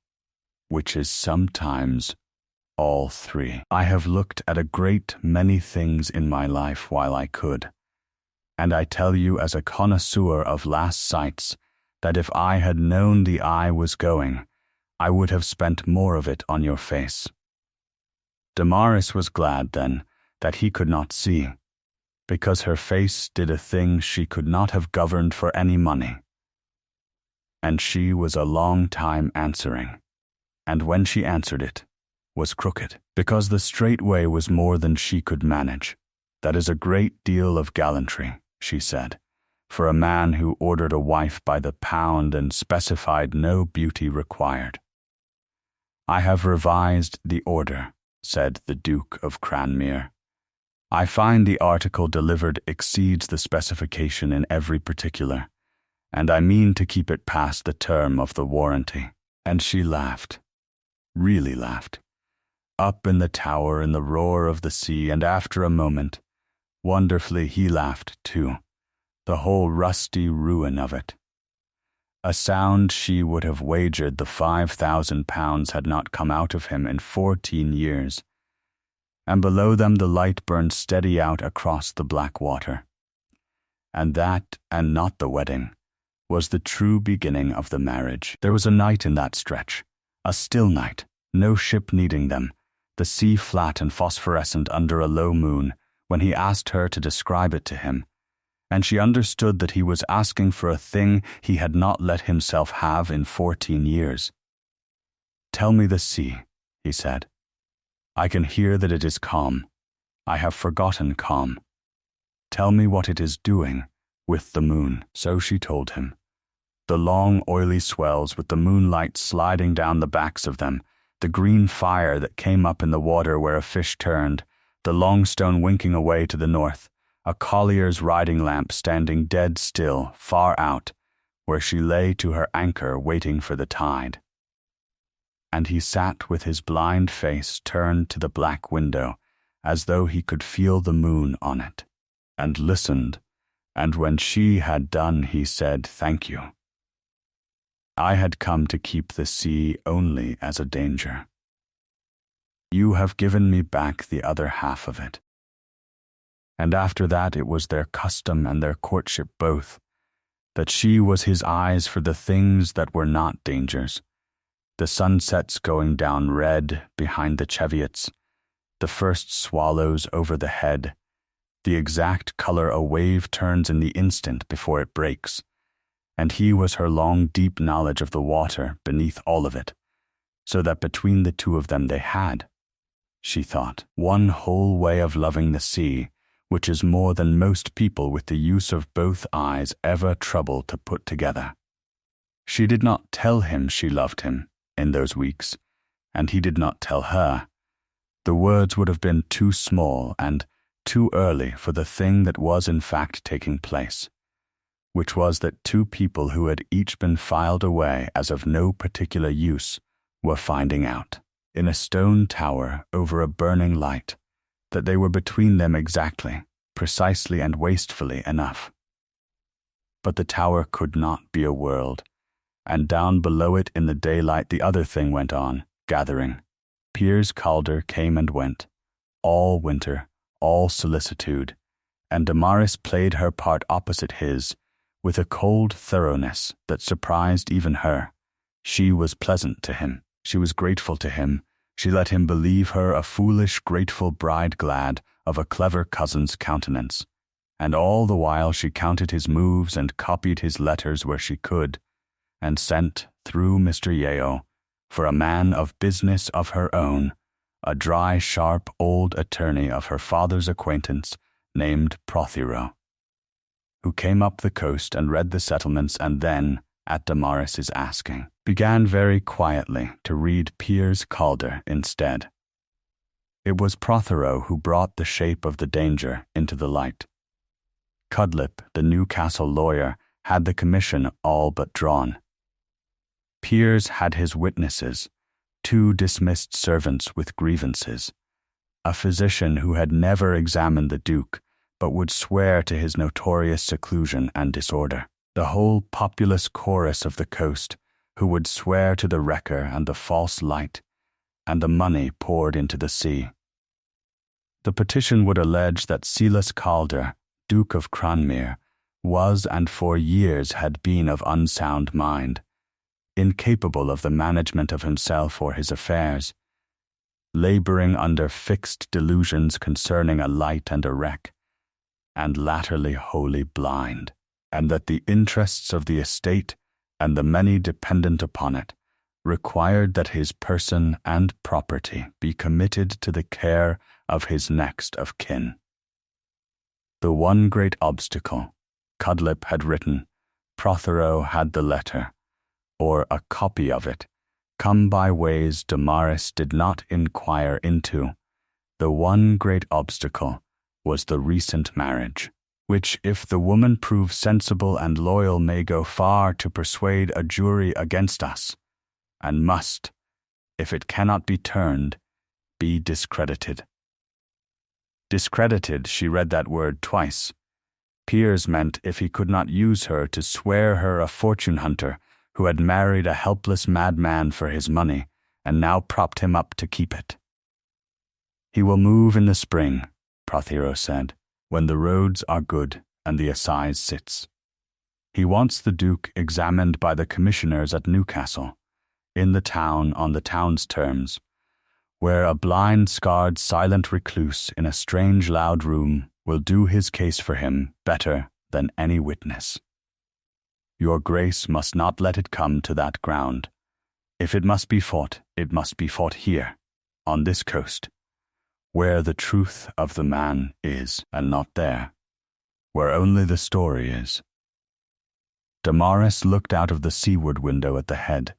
Speaker 1: which is sometimes all three. I have looked at a great many things in my life while I could, and I tell you as a connoisseur of last sights that if I had known the eye was going, I would have spent more of it on your face." Damaris was glad then that he could not see, because her face did a thing she could not have governed for any money. And she was a long time answering, and when she answered it, was crooked, because the straight way was more than she could manage. "That is a great deal of gallantry," she said, "for a man who ordered a wife by the pound and specified no beauty required." "I have revised the order," said the Duke of Cranmere. "I find the article delivered exceeds the specification in every particular, and I mean to keep it past the term of the warranty." And she laughed, really laughed, up in the tower in the roar of the sea, and after a moment, wonderfully he laughed too, the whole rusty ruin of it. A sound she would have wagered the £5,000 had not come out of him in 14 years, and below them the light burned steady out across the black water. And that, and not the wedding, was the true beginning of the marriage. There was a night in that stretch, a still night, no ship needing them, the sea flat and phosphorescent under a low moon, when he asked her to describe it to him, and she understood that he was asking for a thing he had not let himself have in 14 years. "Tell me the sea," he said. "I can hear that it is calm. I have forgotten calm. Tell me what it is doing with the moon." So she told him. The long, oily swells with the moonlight sliding down the backs of them, the green fire that came up in the water where a fish turned, the long stone winking away to the north, a collier's riding lamp standing dead still, far out, where she lay to her anchor waiting for the tide. And he sat with his blind face turned to the black window, as though he could feel the moon on it, and listened, and when she had done he said, "Thank you. I had come to keep the sea only as a danger. You have given me back the other half of it." And after that it was their custom and their courtship both, that she was his eyes for the things that were not dangers, the sunsets going down red behind the Cheviots, the first swallows over the head, the exact color a wave turns in the instant before it breaks, and he was her long, deep knowledge of the water beneath all of it, so that between the two of them they had, she thought, one whole way of loving the sea, which is more than most people with the use of both eyes ever trouble to put together. She did not tell him she loved him in those weeks, and he did not tell her. The words would have been too small and too early for the thing that was in fact taking place, which was that two people who had each been filed away as of no particular use were finding out, in a stone tower over a burning light, that they were between them exactly, precisely and wastefully enough. But the tower could not be a world, and down below it in the daylight the other thing went on, gathering. Piers Calder came and went, all winter, all solicitude, and Damaris played her part opposite his, with a cold thoroughness that surprised even her. She was pleasant to him. She was grateful to him. She let him believe her a foolish, grateful bride glad of a clever cousin's countenance, and all the while she counted his moves and copied his letters where she could, and sent, through Mr. Yeo, for a man of business of her own, a dry, sharp old attorney of her father's acquaintance named Prothero, who came up the coast and read the settlements and then, at Damaris's asking, began very quietly to read Piers Calder instead. It was Prothero who brought the shape of the danger into the light. Cudlip, the Newcastle lawyer, had the commission all but drawn. Piers had his witnesses, 2 dismissed servants with grievances, a physician who had never examined the Duke, but would swear to his notorious seclusion and disorder, the whole populous chorus of the coast, who would swear to the wrecker and the false light, and the money poured into the sea. The petition would allege that Silas Calder, Duke of Cranmere, was and for years had been of unsound mind, incapable of the management of himself or his affairs, laboring under fixed delusions concerning a light and a wreck, and latterly wholly blind, and that the interests of the estate and the many dependent upon it required that his person and property be committed to the care of his next of kin. The one great obstacle, Cudlip had written, Prothero had the letter, or a copy of it, come by ways Damaris did not inquire into. The one great obstacle was the recent marriage, which, if the woman prove sensible and loyal, may go far to persuade a jury against us, and must, if it cannot be turned, be discredited. Discredited, she read that word twice. Piers meant if he could not use her to swear her a fortune hunter who had married a helpless madman for his money, and now propped him up to keep it. He will move in the spring, Prothero said, when the roads are good and the assize sits. He wants the Duke examined by the commissioners at Newcastle, in the town on the town's terms, where a blind, scarred, silent recluse in a strange, loud room will do his case for him better than any witness. Your Grace must not let it come to that ground. If it must be fought, it must be fought here, on this coast, where the truth of the man is, and not there, where only the story is. Damaris looked out of the seaward window at the head,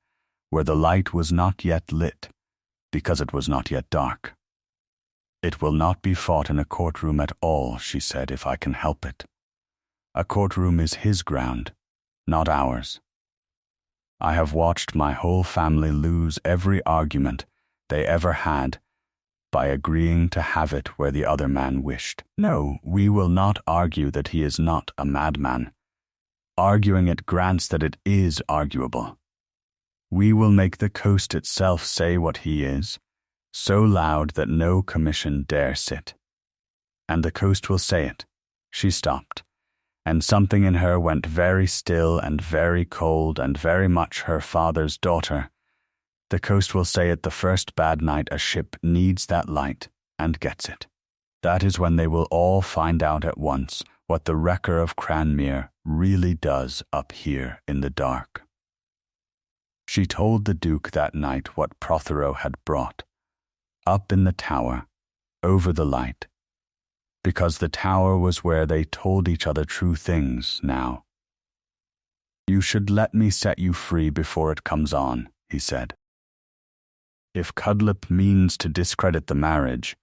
Speaker 1: where the light was not yet lit, because it was not yet dark. It will not be fought in a courtroom at all, she said, if I can help it. A courtroom is his ground, not ours. I have watched my whole family lose every argument they ever had by agreeing to have it where the other man wished. No, we will not argue that he is not a madman. Arguing it grants that it is arguable. We will make the coast itself say what he is, so loud that no commission dare sit. And the coast will say it. She stopped, and something in her went very still and very cold and very much her father's daughter. The coast will say it the first bad night a ship needs that light and gets it. That is when they will all find out at once what the wrecker of Cranmere really does up here in the dark. She told the Duke that night what Prothero had brought, up in the tower, over the light, because the tower was where they told each other true things now. You should let me set you free before it comes on, he said. If Cudlip means to discredit the marriage,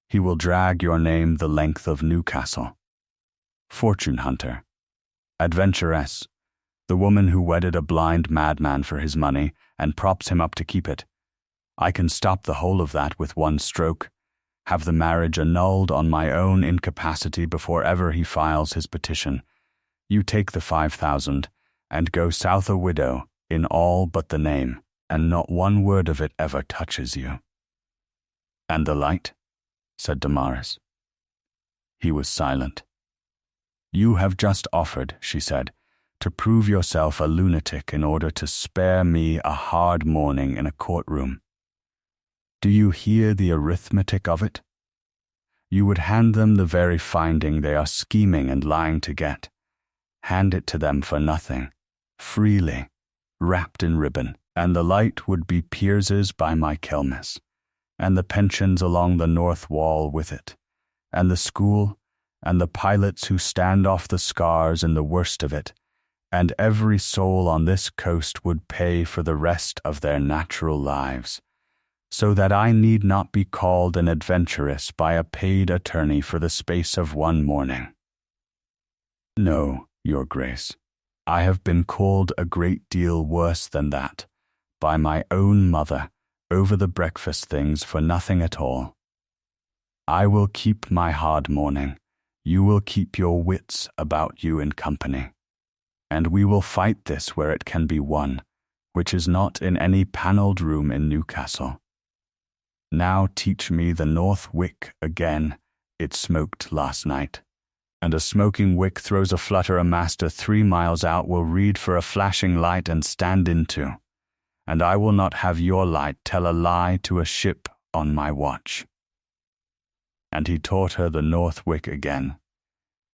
Speaker 1: he will drag your name the length of Newcastle. Fortune hunter, adventuress, the woman who wedded a blind madman for his money and props him up to keep it. I can stop the whole of that with one stroke, have the marriage annulled on my own incapacity before ever he files his petition. You take the 5,000 and go south a widow in all but the name, and not one word of it ever touches you. And the light? Said Damaris. He was silent. You have just offered, she said, to prove yourself a lunatic in order to spare me a hard morning in a courtroom. Do you hear the arithmetic of it? You would hand them the very finding they are scheming and lying to get. Hand it to them for nothing, freely, wrapped in ribbon, and the light would be Piers's by Michaelmas, and the pensions along the north wall with it, and the school, and the pilots who stand off the scars in the worst of it, and every soul on this coast would pay for the rest of their natural lives, so that I need not be called an adventuress by a paid attorney for the space of one morning. No, Your Grace, I have been called a great deal worse than that, by my own mother, over the breakfast things for nothing at all. I will keep my hard morning, you will keep your wits about you in company, and we will fight this where it can be won, which is not in any panelled room in Newcastle. Now teach me the north wick again, it smoked last night, and a smoking wick throws a flutter a master 3 miles out will read for a flashing light and stand into, and I will not have your light tell a lie to a ship on my watch. And he taught her the north wick again,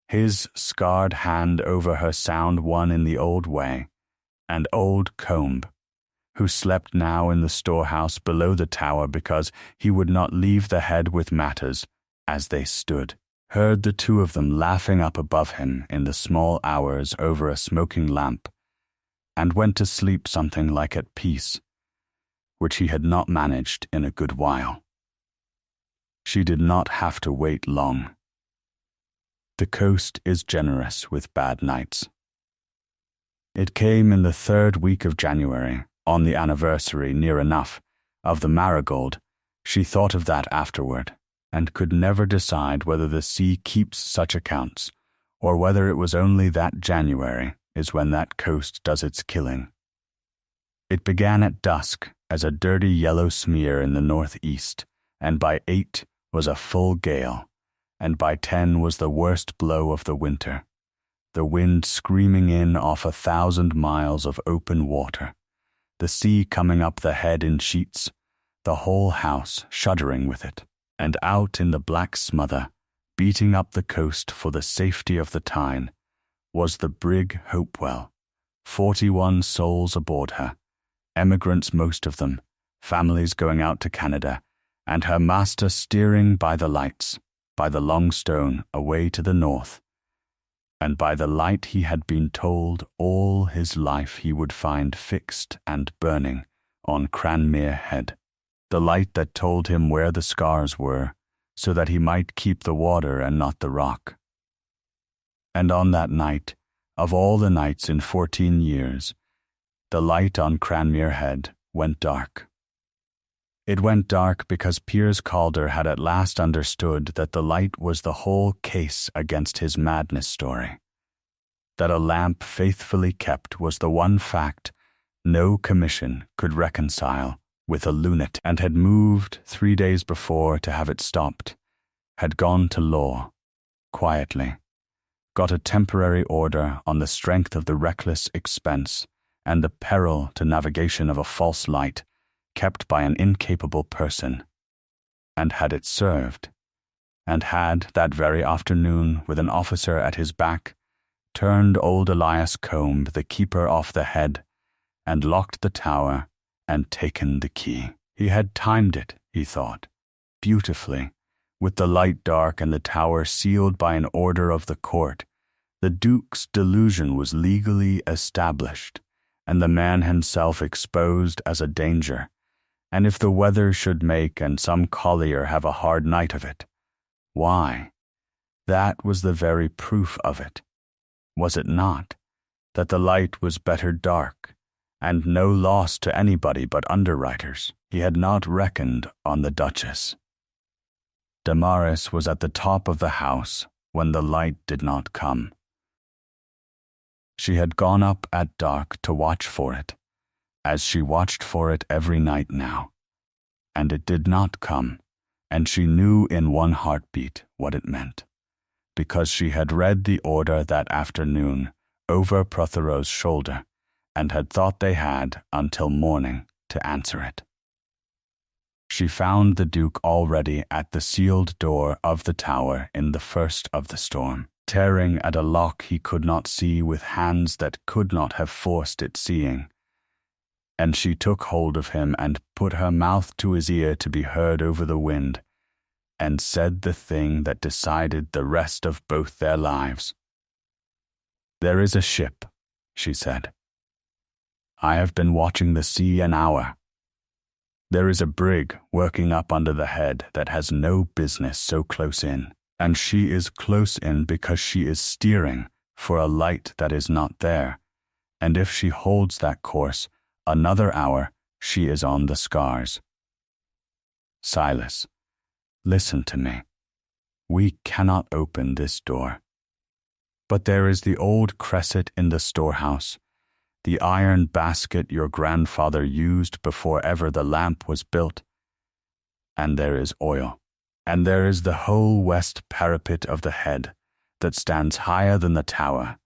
Speaker 1: his scarred hand over her sound one in the old way, and old Combe, who slept now in the storehouse below the tower because he would not leave the head with matters, as they stood, heard the two of them laughing up above him in the small hours over a smoking lamp, and went to sleep something like at peace, which he had not managed in a good while. She did not have to wait long. The coast is generous with bad nights. It came in the 3rd week of January, on the anniversary, near enough, of the Marigold. She thought of that afterward, and could never decide whether the sea keeps such accounts, or whether it was only that January is when that coast does its killing. It began at dusk as a dirty yellow smear in the northeast, and by 8 was a full gale, and by 10 was the worst blow of the winter, the wind screaming in off 1,000 miles of open water, the sea coming up the head in sheets, the whole house shuddering with it, and out in the black smother, beating up the coast for the safety of the Tyne, was the brig Hopewell, 41 souls aboard her, emigrants most of them, families going out to Canada, and her master steering by the lights, by the Long Stone away to the north, and by the light he had been told all his life he would find fixed and burning on Cranmere Head, the light that told him where the scars were, so that he might keep the water and not the rock. And on that night, of all the nights in 14 years, the light on Cranmere Head went dark. It went dark because Piers Calder had at last understood that the light was the whole case against his madness story, that a lamp faithfully kept was the one fact no commission could reconcile with a lunatic, and had moved 3 days before to have it stopped, had gone to law, quietly, got a temporary order on the strength of the reckless expense and the peril to navigation of a false light kept by an incapable person, and had it served, and had that very afternoon, with an officer at his back, turned old Elias Combe, the keeper, off the head, and locked the tower, and taken the key. He had timed it, he thought, beautifully, with the light dark and the tower sealed by an order of the court. The Duke's delusion was legally established, and the man himself exposed as a danger, and if the weather should make and some collier have a hard night of it, why, that was the very proof of it, was it not, that the light was better dark, and no loss to anybody but underwriters. He had not reckoned on the Duchess. Damaris was at the top of the house when the light did not come. She had gone up at dark to watch for it, as she watched for it every night now, and it did not come, and she knew in one heartbeat what it meant, because she had read the order that afternoon over Prothero's shoulder, and had thought they had until morning to answer it. She found the Duke already at the sealed door of the tower in the first of the storm, tearing at a lock he could not see with hands that could not have forced its seeing, and she took hold of him and put her mouth to his ear to be heard over the wind, and said the thing that decided the rest of both their lives. "There is a ship," she said. "I have been watching the sea an hour. There is a brig working up under the head that has no business so close in, and she is close in because she is steering for a light that is not there, and if she holds that course another hour, she is on the scars. Silas, listen to me. We cannot open this door. But there is the old cresset in the storehouse, the iron basket your grandfather used before ever the lamp was built, and there is oil, and there is the whole west parapet of the head that stands higher than the tower,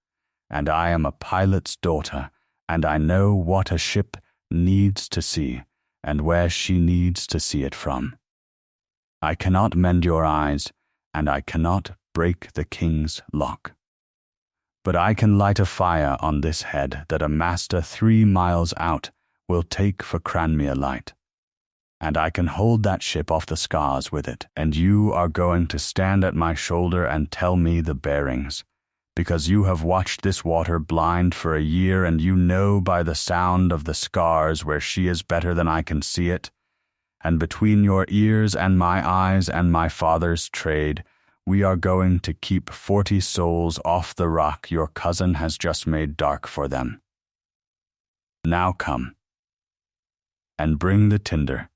Speaker 1: and I am a pilot's daughter, and I know what a ship needs to see, and where she needs to see it from. I cannot mend your eyes, and I cannot break the king's lock. But I can light a fire on this head that a master 3 miles out will take for Cranmere light, and I can hold that ship off the scars with it, and you are going to stand at my shoulder and tell me the bearings, because you have watched this water blind for a year, and you know by the sound of the scars where she is better than I can see it, and between your ears and my eyes and my father's trade, we are going to keep 40 souls off the rock your cousin has just made dark for them. Now come, and bring the tinder.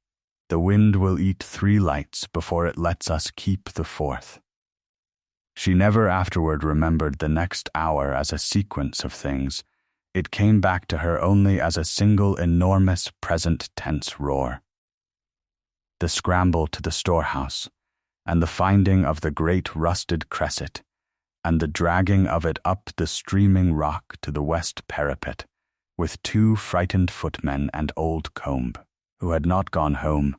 Speaker 1: The wind will eat 3 lights before it lets us keep the 4th. She never afterward remembered the next hour as a sequence of things. It came back to her only as a single enormous present tense roar. The scramble to the storehouse, and the finding of the great rusted cresset, and the dragging of it up the streaming rock to the west parapet, with 2 frightened footmen and old Combe, who had not gone home,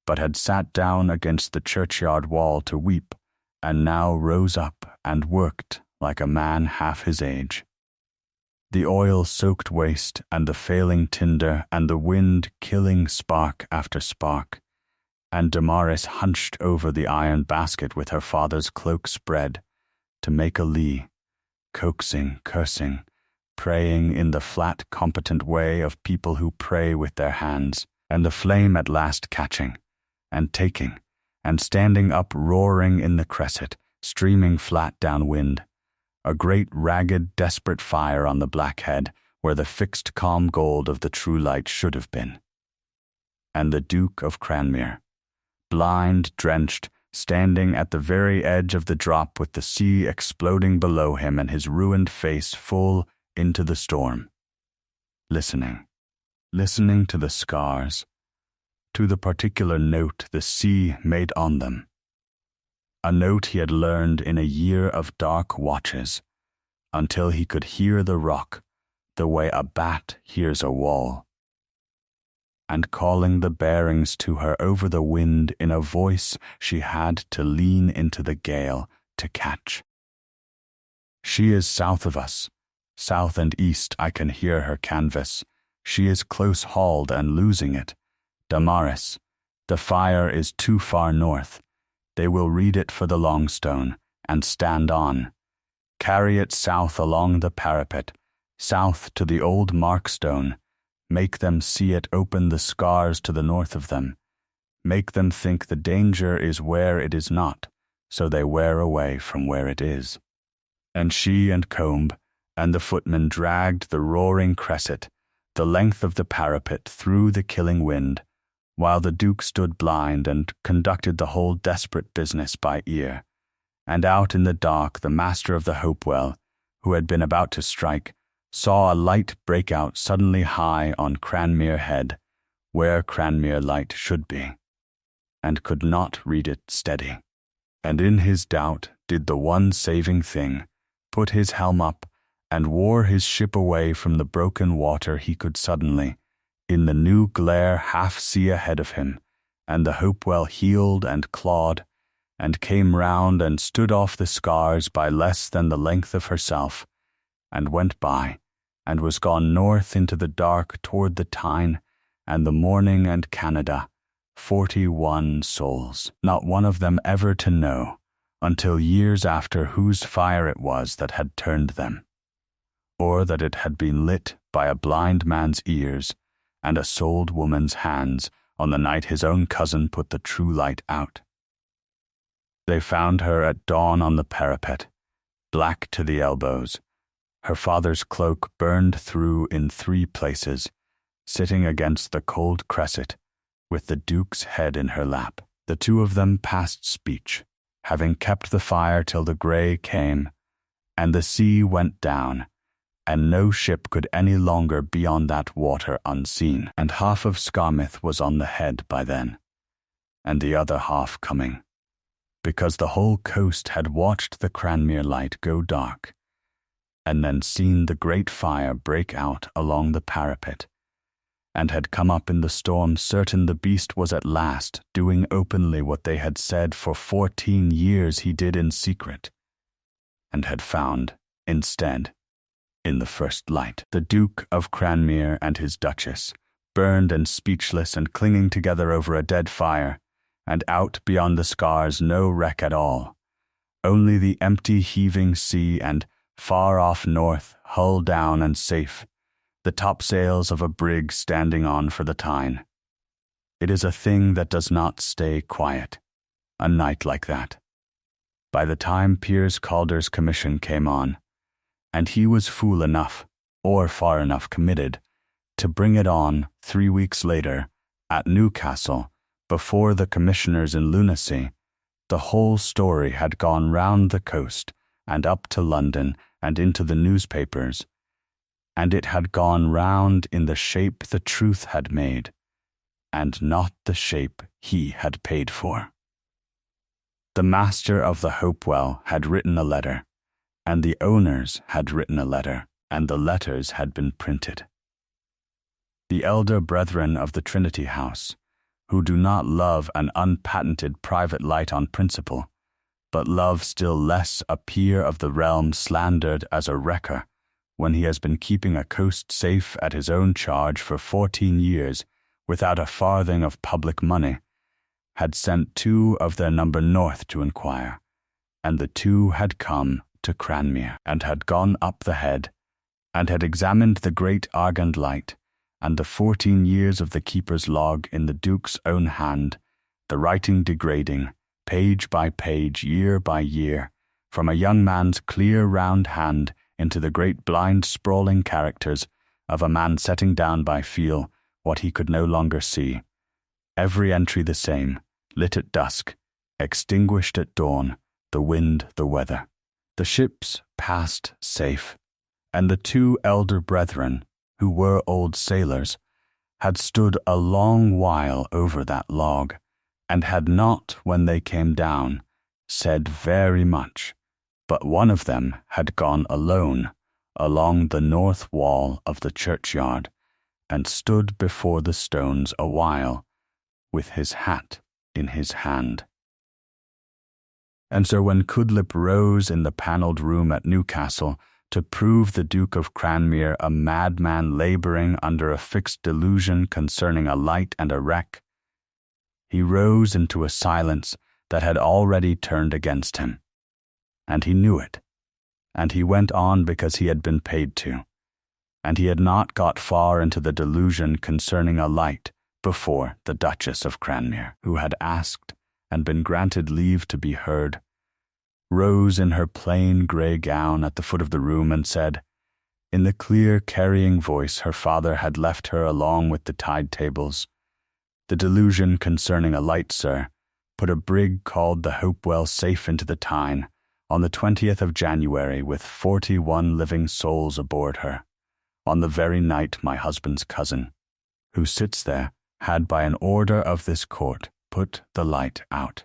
Speaker 1: but had sat down against the churchyard wall to weep, and now rose up and worked like a man half his age. The oil-soaked waste, and the failing tinder, and the wind killing spark after spark, and Damaris hunched over the iron basket with her father's cloak spread, to make a lee, coaxing, cursing, praying in the flat, competent way of people who pray with their hands, and the flame at last catching, and taking, and standing up roaring in the cresset, streaming flat downwind, a great ragged, desperate fire on the black head, where the fixed calm gold of the true light should have been. And the Duke of Cranmere, blind, drenched, standing at the very edge of the drop with the sea exploding below him and his ruined face full into the storm, listening to the scars, to the particular note the sea made on them, a note he had learned in a year of dark watches, until he could hear the rock the way a bat hears a wall, and calling the bearings to her over the wind in a voice she had to lean into the gale to catch. She is south of us, south and east I can hear her canvas, she is close hauled and losing it. Damaris, the fire is too far north, they will read it for the Longstone, and stand on. Carry it south along the parapet, south to the old Markstone, make them see it open the scars to the north of them, make them think the danger is where it is not, so they wear away from where it is. And she and Combe and the footman dragged the roaring cresset, the length of the parapet through the killing wind, while the Duke stood blind and conducted the whole desperate business by ear. And out in the dark the master of the Hopewell, who had been about to strike, saw a light break out suddenly high on Cranmere Head, where Cranmere light should be, and could not read it steady. And in his doubt did the one saving thing, put his helm up, and wore his ship away from the broken water he could suddenly, in the new glare half see ahead of him, and the Hopewell heeled and clawed, and came round and stood off the scars by less than the length of herself, and went by, and was gone north into the dark toward the Tyne, and the morning and Canada, 41 souls, not one of them ever to know, until years after, whose fire it was that had turned them, or that it had been lit by a blind man's ears and a sold woman's hands on the night his own cousin put the true light out. They found her at dawn on the parapet, black to the elbows, her father's cloak burned through in 3 places, sitting against the cold cresset, with the Duke's head in her lap. The 2 of them past speech, having kept the fire till the grey came, and the sea went down, and no ship could any longer be on that water unseen, and half of Skarmouth was on the head by then, and the other half coming, because the whole coast had watched the Cranmere light go dark, and then seen the great fire break out along the parapet, and had come up in the storm certain the beast was at last doing openly what they had said for 14 years he did in secret, and had found, instead, in the first light, the Duke of Cranmere and his Duchess, burned and speechless and clinging together over a dead fire, and out beyond the scars no wreck at all, only the empty heaving sea and, far off north, hull down and safe, the topsails of a brig standing on for the Tyne. It is a thing that does not stay quiet, a night like that. By the time Piers Calder's commission came on, and he was fool enough, or far enough committed, to bring it on 3 weeks later, at Newcastle, before the commissioners in lunacy, the whole story had gone round the coast and up to London and into the newspapers, and it had gone round in the shape the truth had made, and not the shape he had paid for. The master of the Hopewell had written a letter, and the owners had written a letter, and the letters had been printed. The elder brethren of the Trinity House, who do not love an unpatented private light on principle, but love still less a peer of the realm slandered as a wrecker when he has been keeping a coast safe at his own charge for 14 years without a farthing of public money, had sent 2 of their number north to inquire, and the 2 had come to Cranmere, and had gone up the head, and had examined the great Argand light, and the 14 years of the keeper's log in the Duke's own hand, the writing degrading, page by page, year by year, from a young man's clear round hand into the great blind sprawling characters of a man setting down by feel what he could no longer see. Every entry the same, lit at dusk, extinguished at dawn, the wind, the weather. The ships passed safe, and the 2 elder brethren, who were old sailors, had stood a long while over that log, and had not, when they came down, said very much, but one of them had gone alone along the north wall of the churchyard, and stood before the stones a while, with his hat in his hand. And so when Cudlip rose in the panelled room at Newcastle to prove the Duke of Cranmere a madman labouring under a fixed delusion concerning a light and a wreck, he rose into a silence that had already turned against him, and he knew it, and he went on because he had been paid to, and he had not got far into the delusion concerning a light before the Duchess of Cranmere, who had asked and been granted leave to be heard, rose in her plain grey gown at the foot of the room and said, in the clear carrying voice her father had left her along with the tide tables, "The delusion concerning a light, sir, put a brig called the Hopewell safe into the Tyne on the 20th of January with 41 living souls aboard her, on the very night my husband's cousin, who sits there, had by an order of this court put the light out.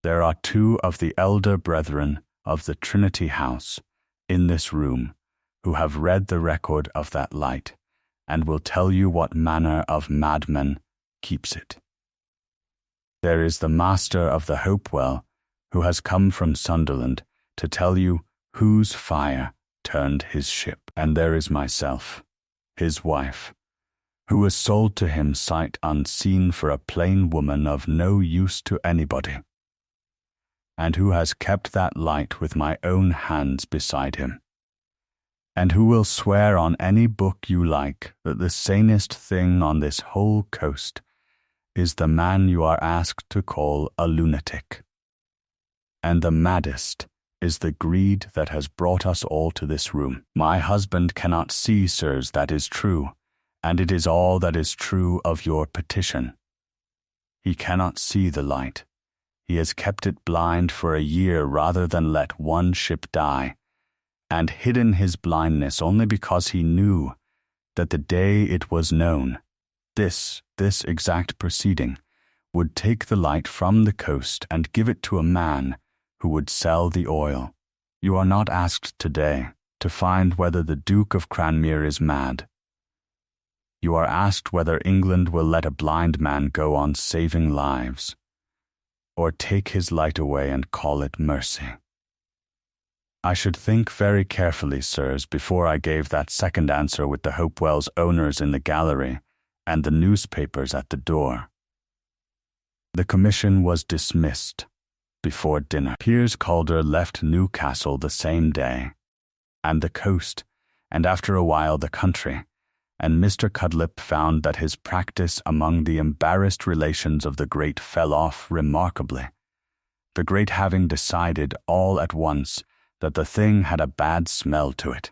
Speaker 1: There are 2 of the elder brethren of the Trinity House in this room who have read the record of that light, and will tell you what manner of madman keeps it. There is the master of the Hopewell, who has come from Sunderland to tell you whose fire turned his ship, and there is myself, his wife, who was sold to him sight unseen for a plain woman of no use to anybody, and who has kept that light with my own hands beside him, and who will swear on any book you like that the sanest thing on this whole coast is the man you are asked to call a lunatic. And the maddest is the greed that has brought us all to this room. My husband cannot see, sirs, that is true, and it is all that is true of your petition. He cannot see the light. He has kept it blind for a year rather than let one ship die, and hidden his blindness only because he knew that the day it was known, this exact proceeding would take the light from the coast and give it to a man who would sell the oil. You are not asked today to find whether the Duke of Cranmere is mad. You are asked whether England will let a blind man go on saving lives, or take his light away and call it mercy. I should think very carefully, sirs, before I gave that second answer with the Hopewell's owners in the gallery and the newspapers at the door. The commission was dismissed before dinner. Piers Calder left Newcastle the same day, and the coast, and after a while the country, and Mr. Cudlip found that his practice among the embarrassed relations of the great fell off remarkably, the great having decided all at once that the thing had a bad smell to it.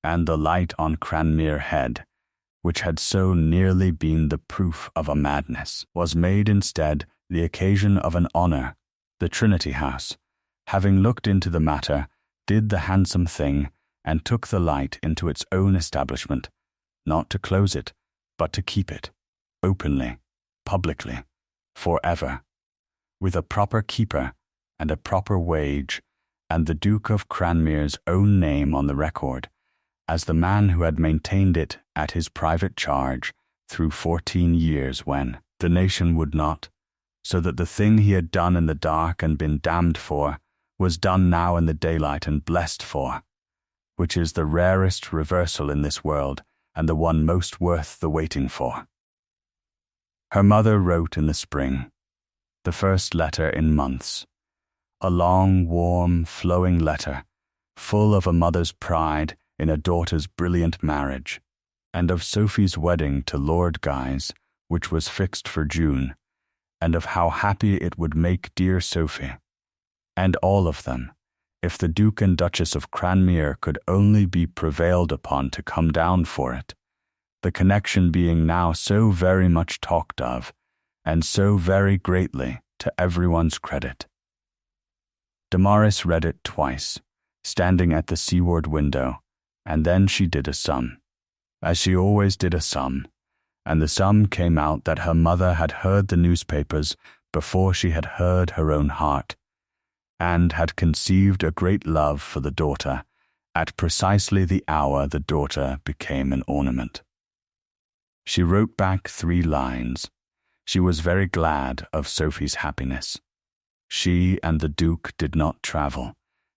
Speaker 1: And the light on Cranmere Head, which had so nearly been the proof of a madness, was made instead the occasion of an honour. The Trinity House, having looked into the matter, did the handsome thing, and took the light into its own establishment, not to close it, but to keep it, openly, publicly, for ever. with a proper keeper and a proper wage, and the Duke of Cranmere's own name on the record, as the man who had maintained it at his private charge through 14 years when the nation would not, so that the thing he had done in the dark and been damned for was done now in the daylight and blessed for, which is the rarest reversal in this world and the one most worth the waiting for. Her mother wrote in the spring, the first letter in months, a long, warm, flowing letter, full of a mother's pride in a daughter's brilliant marriage, and of Sophie's wedding to Lord Guy's, which was fixed for June, and of how happy it would make dear Sophie, and all of them, if the Duke and Duchess of Cranmere could only be prevailed upon to come down for it, the connection being now so very much talked of, and so very greatly to everyone's credit. Damaris read it twice, standing at the seaward window, and then she did a sum, as she always did a sum, and the sum came out that her mother had heard the newspapers before she had heard her own heart, and had conceived a great love for the daughter at precisely the hour the daughter became an ornament. She wrote back 3 lines. She was very glad of Sophie's happiness. She and the Duke did not travel,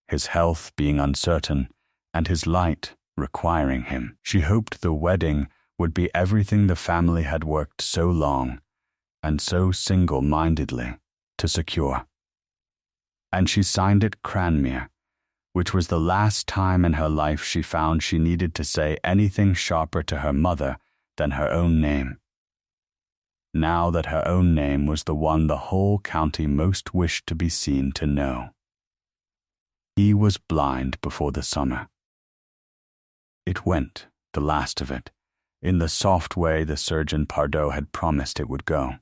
Speaker 1: his health being uncertain, and his light requiring him. She hoped the wedding would be everything the family had worked so long, and so single-mindedly, to secure. And she signed it Cranmere, which was the last time in her life she found she needed to say anything sharper to her mother than her own name. Now that her own name was the one the whole county most wished to be seen to know. He was blind before the summer. It went, the last of it, in the soft way the surgeon Pardoe had promised it would go,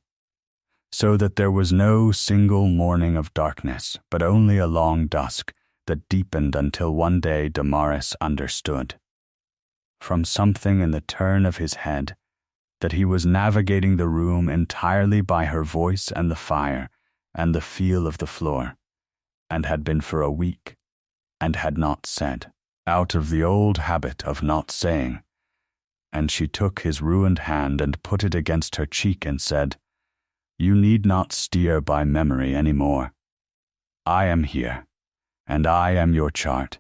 Speaker 1: so that there was no single morning of darkness, but only a long dusk that deepened until one day Damaris understood, from something in the turn of his head, that he was navigating the room entirely by her voice and the fire and the feel of the floor, and had been for a week, and had not said, out of the old habit of not saying, and she took his ruined hand and put it against her cheek and said, "You need not steer by memory any more. I am here, and I am your chart,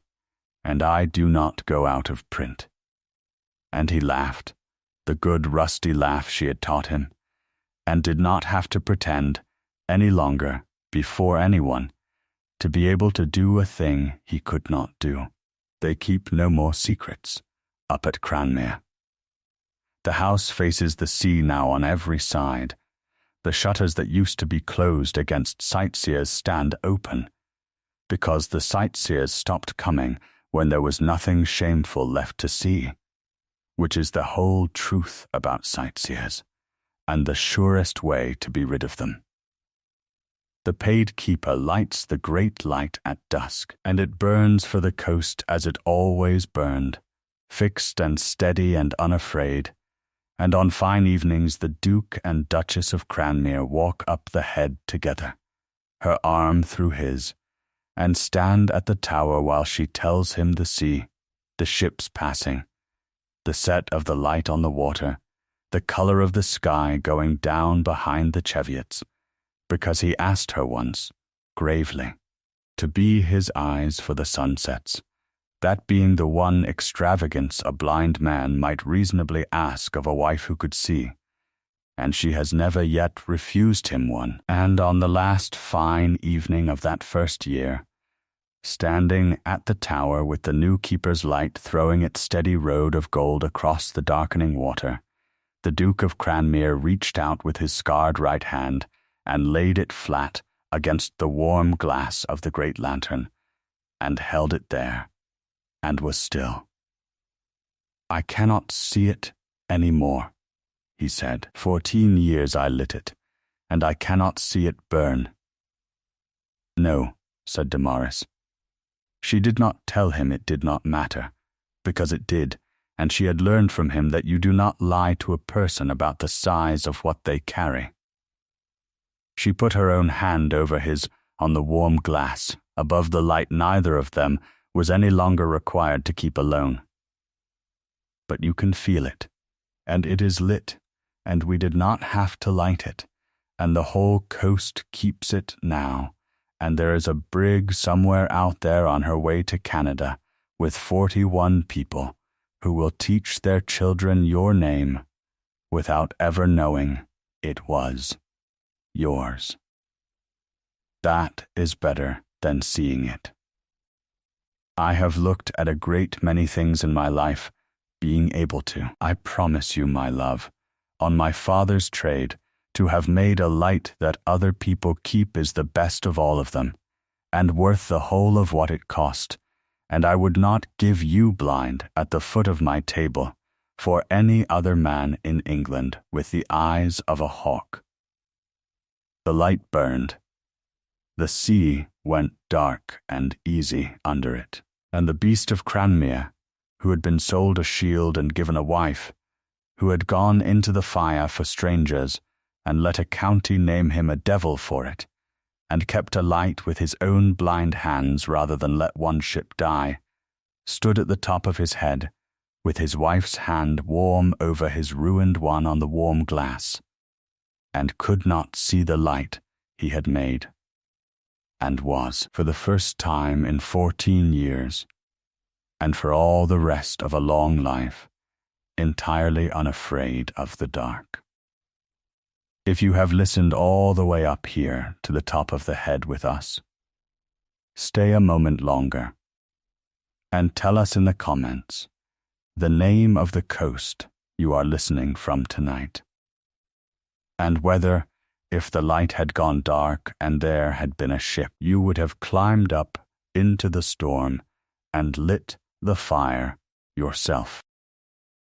Speaker 1: and I do not go out of print." And he laughed, the good rusty laugh she had taught him, and did not have to pretend, any longer, before anyone, to be able to do a thing he could not do. They keep no more secrets, up at Cranmere. The house faces the sea now on every side. The shutters that used to be closed against sightseers stand open, because the sightseers stopped coming when there was nothing shameful left to see, which is the whole truth about sightseers, and the surest way to be rid of them. The paid keeper lights the great light at dusk, and it burns for the coast as it always burned, fixed and steady and unafraid, and on fine evenings the Duke and Duchess of Cranmere walk up the head together, her arm through his, and stand at the tower while she tells him the sea, the ships passing, the set of the light on the water, the color of the sky going down behind the Cheviots, because he asked her once, gravely, to be his eyes for the sunsets, that being the one extravagance a blind man might reasonably ask of a wife who could see, and she has never yet refused him one. And on the last fine evening of that first year, standing at the tower with the new keeper's light throwing its steady road of gold across the darkening water, the Duke of Cranmere reached out with his scarred right hand and laid it flat against the warm glass of the great lantern, and held it there, and was still. "I cannot see it any more," he said. 14 years I lit it, and I cannot see it burn." "No," said Damaris. She did not tell him it did not matter, because it did, and she had learned from him that you do not lie to a person about the size of what they carry. She put her own hand over his on the warm glass. Above the light, neither of them was any longer required to keep alone. But you can feel it, and it is lit, and we did not have to light it, and the whole coast keeps it now, and there is a brig somewhere out there on her way to Canada with 41 people who will teach their children your name without ever knowing it was yours. That is better than seeing it. I have looked at a great many things in my life, being able to, I promise you, my love, on my father's trade, to have made a light that other people keep is the best of all of them, and worth the whole of what it cost, and I would not give you blind at the foot of my table for any other man in England with the eyes of a hawk. The light burned. The sea went dark and easy under it, and the beast of Cranmere, who had been sold a shield and given a wife, who had gone into the fire for strangers, and let a county name him a devil for it, and kept a light with his own blind hands rather than let one ship die, stood at the top of his head, with his wife's hand warm over his ruined one on the warm glass, and could not see the light he had made, and was, for the first time in 14 years, and for all the rest of a long life, entirely unafraid of the dark. If you have listened all the way up here to the top of the head with us, stay a moment longer, and tell us in the comments the name of the coast you are listening from tonight, and whether, if the light had gone dark and there had been a ship, you would have climbed up into the storm and lit the fire yourself.